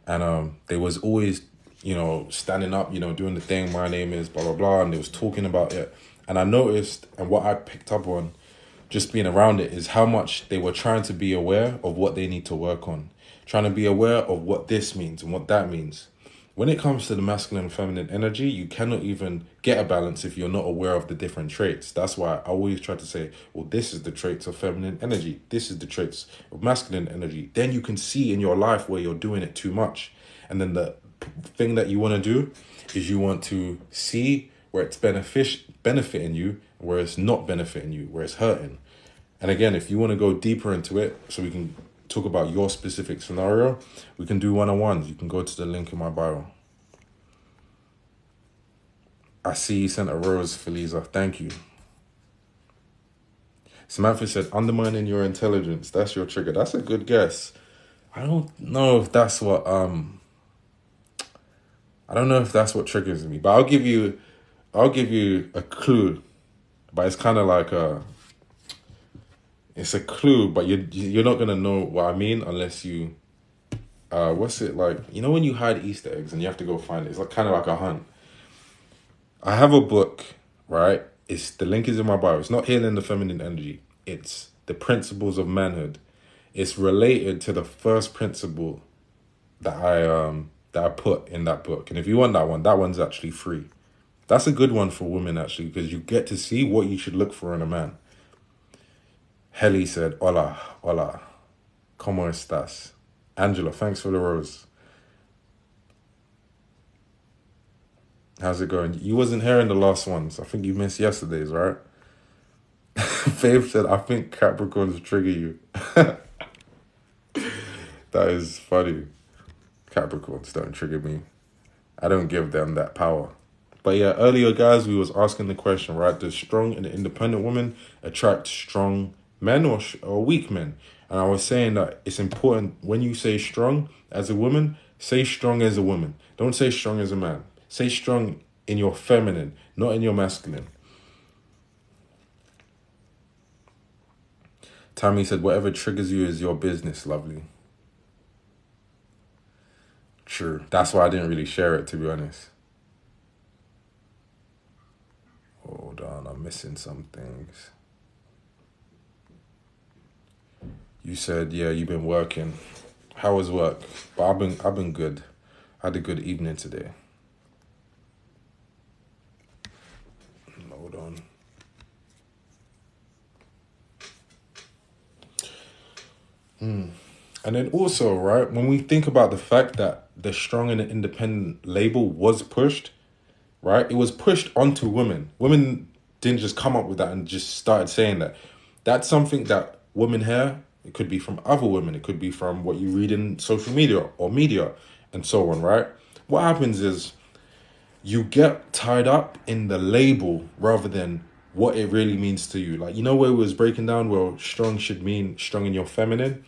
And they was always, you know, standing up, you know, doing the thing, my name is blah, blah, blah. And they was talking about it. And I noticed, and what I picked up on just being around it, is how much they were trying to be aware of what they need to work on. Trying to be aware of what this means and what that means. When it comes to the masculine and feminine energy, you cannot even get a balance if you're not aware of the different traits. That's why I always try to say, well, this is the traits of feminine energy. This is the traits of masculine energy. Then you can see in your life where you're doing it too much. And then the thing that you want to do is you want to see where it's benefiting you, where it's not benefiting you, where it's hurting. And again, if you want to go deeper into it, so we can talk about your specific scenario, we can do one-on-ones. You can go to the link in my bio. I see you sent a rose, Feliza. Thank you. Samantha said, undermining your intelligence. That's your trigger. That's a good guess. I don't know if that's what triggers me. But I'll give you a clue. But it's kind of like it's a clue, but you're not gonna know what I mean unless you what's it like? You know when you hide Easter eggs and you have to go find it? It's like kind of like a hunt. I have a book, right? The link is in my bio. It's not Healing the Feminine Energy. It's The Principles of Manhood. It's related to the first principle that I put in that book. And if you want that one's actually free. That's a good one for women actually, because you get to see what you should look for in a man. Helly said, "Hola, hola, ¿cómo estás?" Angela, thanks for the rose. How's it going? You wasn't here in the last ones. I think you missed yesterday's, right? Faith said, "I think Capricorns trigger you." That is funny. Capricorns don't trigger me. I don't give them that power. But yeah, earlier, guys, we was asking the question, right? Does strong and independent women attract strong men or weak men? And I was saying that it's important when you say strong as a woman, say strong as a woman. Don't say strong as a man. Say strong in your feminine, not in your masculine. Tammy said, whatever triggers you is your business, lovely. True. That's why I didn't really share it, to be honest. Hold on, I'm missing some things. You said, yeah, you've been working. How was work? But I've been good. I had a good evening today. Hold on. And then also, right, when we think about the fact that the strong and independent label was pushed, right? It was pushed onto women. Women didn't just come up with that and just started saying that. That's something that women hear. It could be from other women. It could be from what you read in social media or media and so on, right? What happens is you get tied up in the label rather than what it really means to you. Like, you know, where it was breaking down, well, strong should mean strong in your feminine.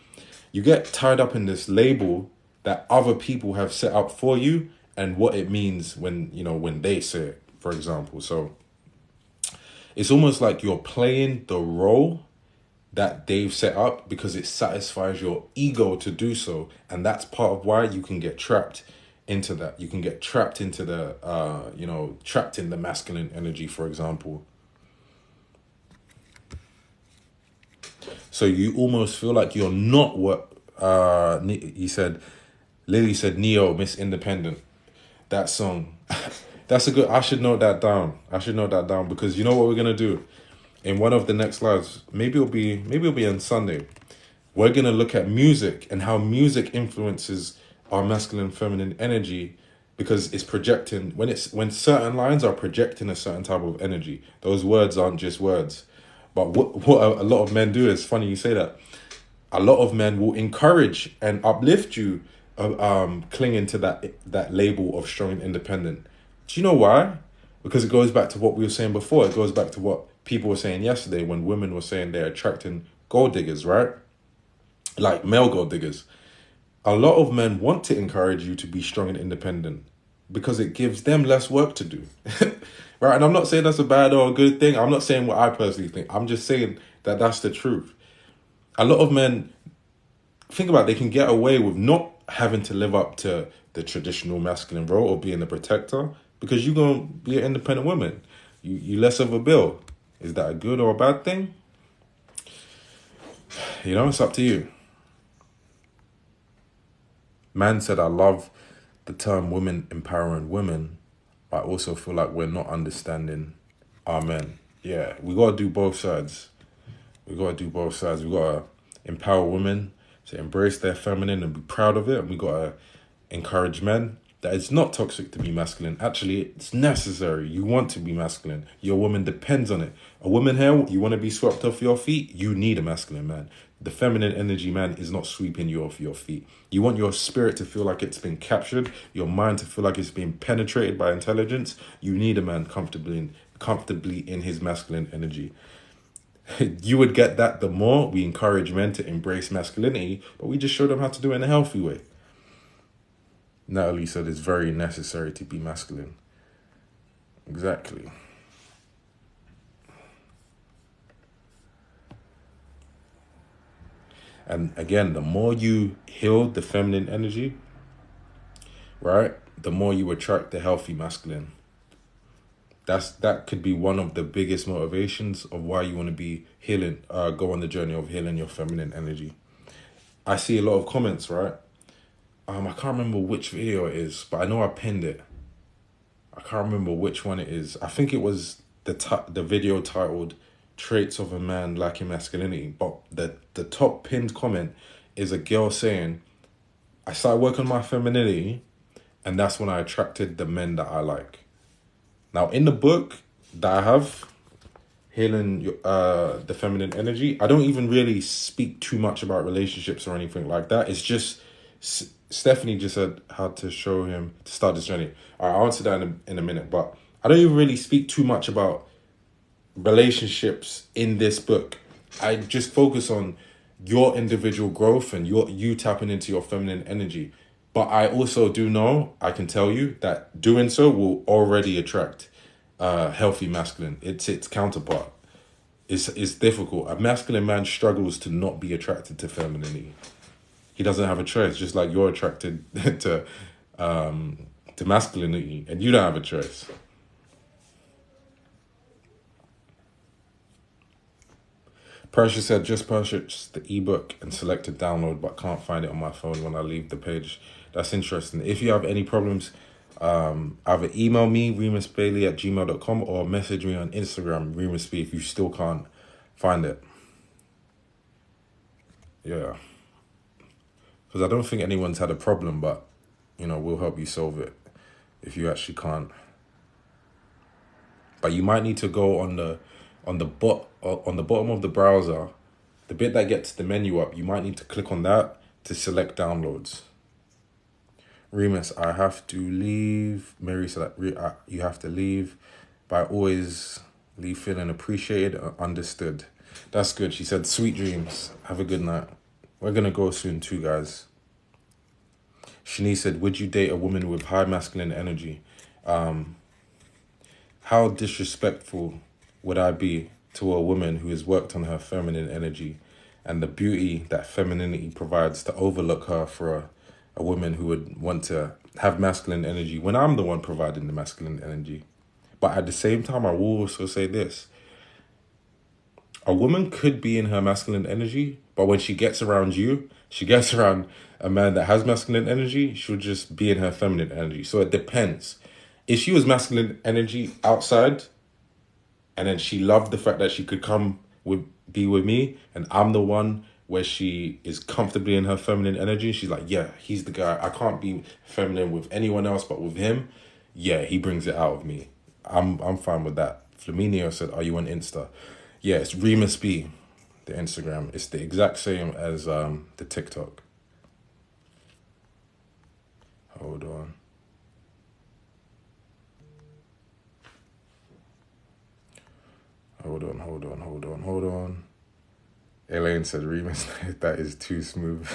You get tied up in this label that other people have set up for you and what it means when, you know, when they say it, for example. So it's almost like you're playing the role that they've set up because it satisfies your ego to do so. And that's part of why you can get trapped into that. You can get trapped into the, trapped in the masculine energy, for example. So you almost feel like you're not what, he said, Lily said, Neo, Miss Independent. That song. That's a good, I should note that down. Because you know what we're going to do? In one of the next lives, maybe it'll be on Sunday. We're going to look at music and how music influences our masculine feminine energy because it's projecting when certain lines are projecting a certain type of energy. Those words aren't just words. But what a lot of men do is funny you say that. A lot of men will encourage and uplift you clinging to that label of strong and independent. Do you know why? Because it goes back to what we were saying before. It goes back to what people were saying yesterday when women were saying they're attracting gold diggers, right? Like male gold diggers. A lot of men want to encourage you to be strong and independent because it gives them less work to do. Right? And I'm not saying that's a bad or a good thing. I'm not saying what I personally think. I'm just saying that that's the truth. A lot of men, think about it, they can get away with not having to live up to the traditional masculine role or being the protector because you're going to be an independent woman. You less of a bill. Is that a good or a bad thing? You know, it's up to you. Man said, I love the term women empowering women. I also feel like we're not understanding our men. Yeah, we got to do both sides. We got to empower women to embrace their feminine and be proud of it. And we got to encourage men that it's not toxic to be masculine. Actually, it's necessary. You want to be masculine. Your woman depends on it. A woman here, you want to be swept off your feet, you need a masculine man. The feminine energy man is not sweeping you off your feet. You want your spirit to feel like it's been captured, your mind to feel like it's been penetrated by intelligence. You need a man comfortably in his masculine energy. You would get that the more we encourage men to embrace masculinity, but we just show them how to do it in a healthy way. Natalie said it's very necessary to be masculine. Exactly. And again, the more you heal the feminine energy, right, the more you attract the healthy masculine. That could be one of the biggest motivations of why you want to be healing, go on the journey of healing your feminine energy. I see a lot of comments, right? I can't remember which video it is, but I know I pinned it. I can't remember which one it is. I think it was the video titled "Traits of a Man Lacking Masculinity." But the top pinned comment is a girl saying, "I started working on my femininity, and that's when I attracted the men that I like." Now, in the book that I have, Healing the Feminine Energy, I don't even really speak too much about relationships or anything like that. It's just Stephanie just said how to show him to start this journey. I'll answer that in a minute, but I don't even really speak too much about relationships in this book. I just focus on your individual growth and you tapping into your feminine energy. But I also do know, I can tell you that doing so will already attract healthy masculine. It's its counterpart. It's difficult. A masculine man struggles to not be attracted to femininity. He doesn't have a choice, just like you're attracted to masculinity, and you don't have a choice. Precious said, just purchased the ebook and selected download, but can't find it on my phone when I leave the page. That's interesting. If you have any problems, either email me, remusbailey@gmail.com, or message me on Instagram, remusb, if you still can't find it. Yeah. Because I don't think anyone's had a problem, but, we'll help you solve it if you actually can't. But you might need to go on the bottom of the browser, the bit that gets the menu up. You might need to click on that to select downloads. Remus, I have to leave. Mary said that you have to leave, but I always leave feeling appreciated and understood. That's good. She said, sweet dreams. Have a good night. We're going to go soon too, guys. Shanice said, would you date a woman with high masculine energy? How disrespectful would I be to a woman who has worked on her feminine energy and the beauty that femininity provides to overlook her for a woman who would want to have masculine energy when I'm the one providing the masculine energy? But at the same time, I will also say this. A woman could be in her masculine energy, but when she gets around you, she gets around a man that has masculine energy, she'll just be in her feminine energy. So it depends. If she was masculine energy outside, and then she loved the fact that she could be with me, and I'm the one where she is comfortably in her feminine energy, she's like, yeah, he's the guy. I can't be feminine with anyone else but with him. Yeah, he brings it out of me. I'm fine with that. Flaminio said, are you on Insta? Yeah, it's Reemus B, the Instagram. It's the exact same as the TikTok. Hold on. Hold on. Elaine said, Remus, that is too smooth.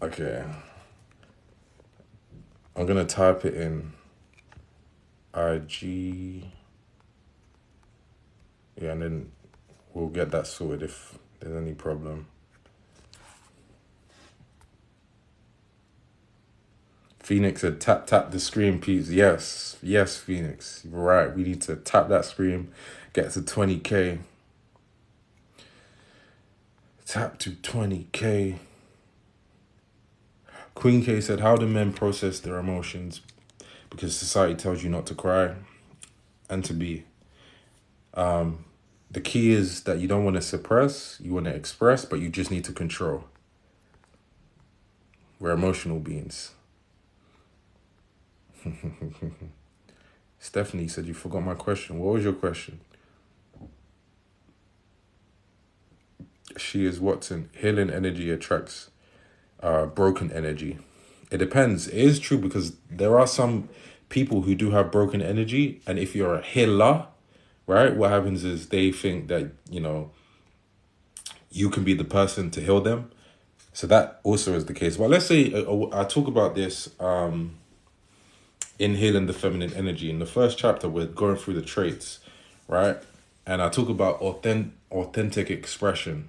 Okay. I'm going to type it in IG. Yeah, and then we'll get that sorted if there's any problem. Phoenix said, tap the screen, please. Yes, Phoenix. You're right. We need to tap that screen, get to 20K. Tap to 20K. Queen K said, how do men process their emotions? Because society tells you not to cry and to be. The key is that you don't want to suppress, you want to express, but you just need to control. We're emotional beings. Stephanie said, you forgot my question. What was your question? She is Watson. Healing energy attracts broken energy. It depends. It is true because there are some people who do have broken energy. And if you're a healer, right, what happens is they think that, you can be the person to heal them. So that also is the case. But let's say I talk about this in Healing the Feminine Energy. In the first chapter, we're going through the traits, right? And I talk about authentic expression.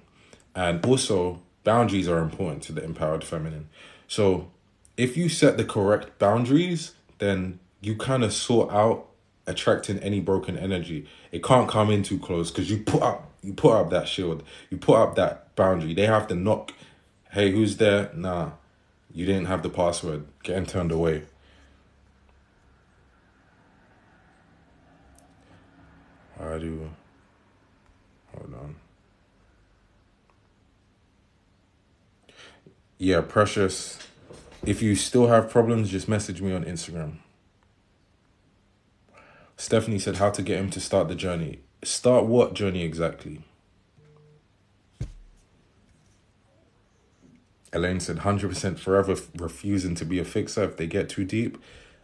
And also, boundaries are important to the empowered feminine. So if you set the correct boundaries, then you kind of sort out attracting any broken energy. It can't come in too close because you put up that shield, you put up that boundary. They have to knock Hey, who's there? Nah, you didn't have the password. Getting turned away. I do. Hold on. Yeah, Precious. If you still have problems, just message me on Instagram. Stephanie said how to get him to start the journey. Start what journey exactly? Elaine said 100% forever refusing to be a fixer. If they get too deep,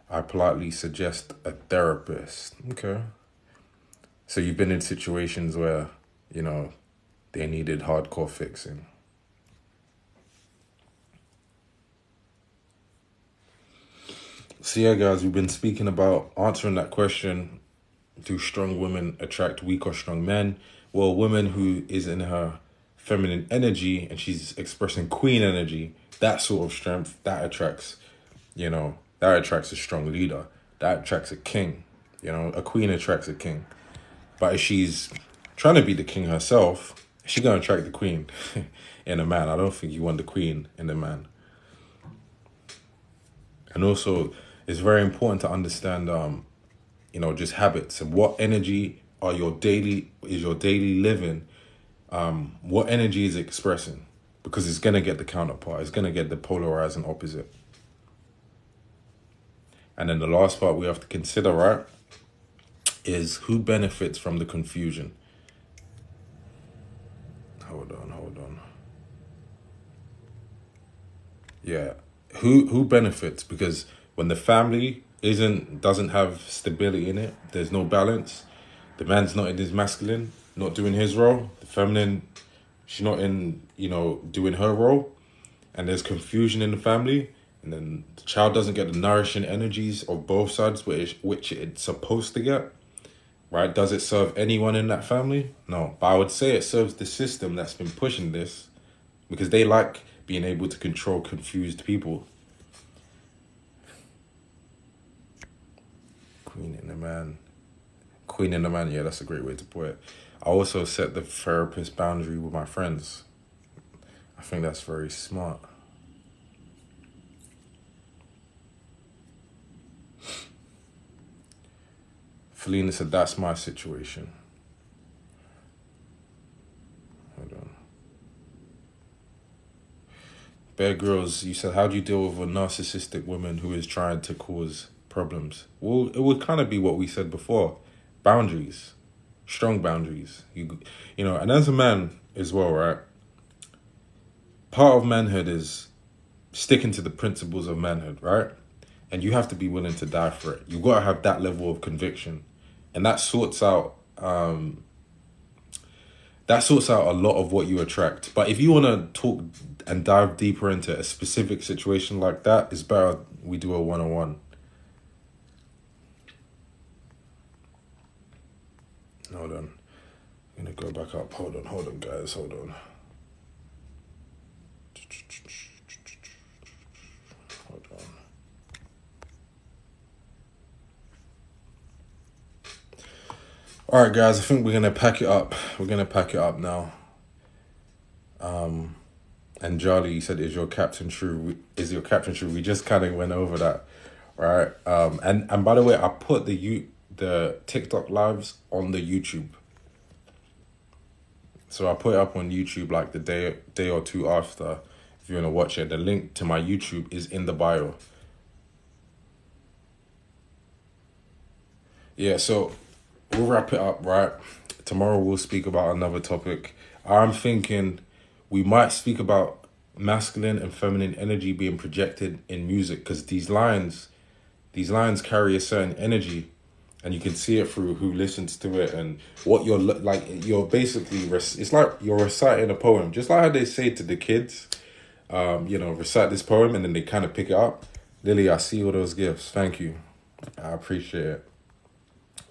I politely suggest a therapist. Okay. So you've been in situations where, you know, they needed hardcore fixing. So yeah, guys, we've been speaking about answering that question. Do strong women attract weak or strong men? Well, a woman who is in her feminine energy and she's expressing queen energy, that sort of strength, that attracts, that attracts a strong leader. That attracts a king. A queen attracts a king. But if she's trying to be the king herself, she's going to attract the queen in a man. I don't think you want the queen in a man. And also, it's very important to understand, just habits and what energy is your daily living. What energy is it expressing? Because it's going to get the counterpart. It's going to get the polarizing opposite. And then the last part we have to consider, right, is who benefits from the confusion. Hold on. Yeah. Who benefits? Because when the family doesn't have stability in it, there's no balance. The man's not in his masculine, not doing his role. The feminine, she's not in, doing her role. And there's confusion in the family. And then the child doesn't get the nourishing energies of both sides, which it's supposed to get. Right? Does it serve anyone in that family? No. But I would say it serves the system that's been pushing this, because they like being able to control confused people. Queen in the man. Yeah, that's a great way to put it. I also set the therapist boundary with my friends. I think that's very smart. Felina said, that's my situation. Hold on. Bear Grylls, you said, how do you deal with a narcissistic woman who is trying to cause problems? Well, it would kind of be what we said before. Boundaries. Strong boundaries. And as a man as well, right? Part of manhood is sticking to the principles of manhood, right? And you have to be willing to die for it. You've got to have that level of conviction. And that sorts out a lot of what you attract. But if you want to talk and dive deeper into a specific situation like that, it's better we do a one-on-one. Hold on. I'm going to go back up. Hold on, guys. Hold on. All right, guys, I think we're going to pack it up. We're going to pack it up now. And Charlie, you said, is your captain true? We just kind of went over that, right? And by the way, I put the TikTok lives on the YouTube. So I put it up on YouTube like the day or two after. If you want to watch it, the link to my YouTube is in the bio. Yeah, so we'll wrap it up, right? Tomorrow we'll speak about another topic. I'm thinking we might speak about masculine and feminine energy being projected in music, because these lines carry a certain energy, and you can see it through who listens to it and what you're like. You're basically, it's like you're reciting a poem, just like how they say to the kids, recite this poem, and then they kind of pick it up. Lily, I see all those gifts. Thank you. I appreciate it.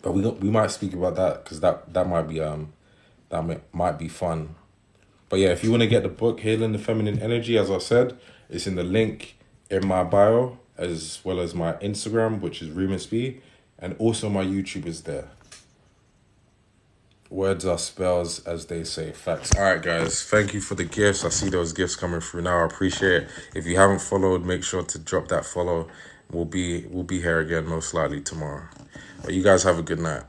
But we might speak about that, because that might be fun. But yeah, if you want to get the book Healing the Feminine Energy, as I said, it's in the link in my bio, as well as my Instagram, which is Reemus B, and also my YouTube is there. Words are spells, as they say. Facts. All right, guys. Thank you for the gifts. I see those gifts coming through now. I appreciate it. If you haven't followed, make sure to drop that follow. We'll be here again most likely tomorrow. But you guys have a good night.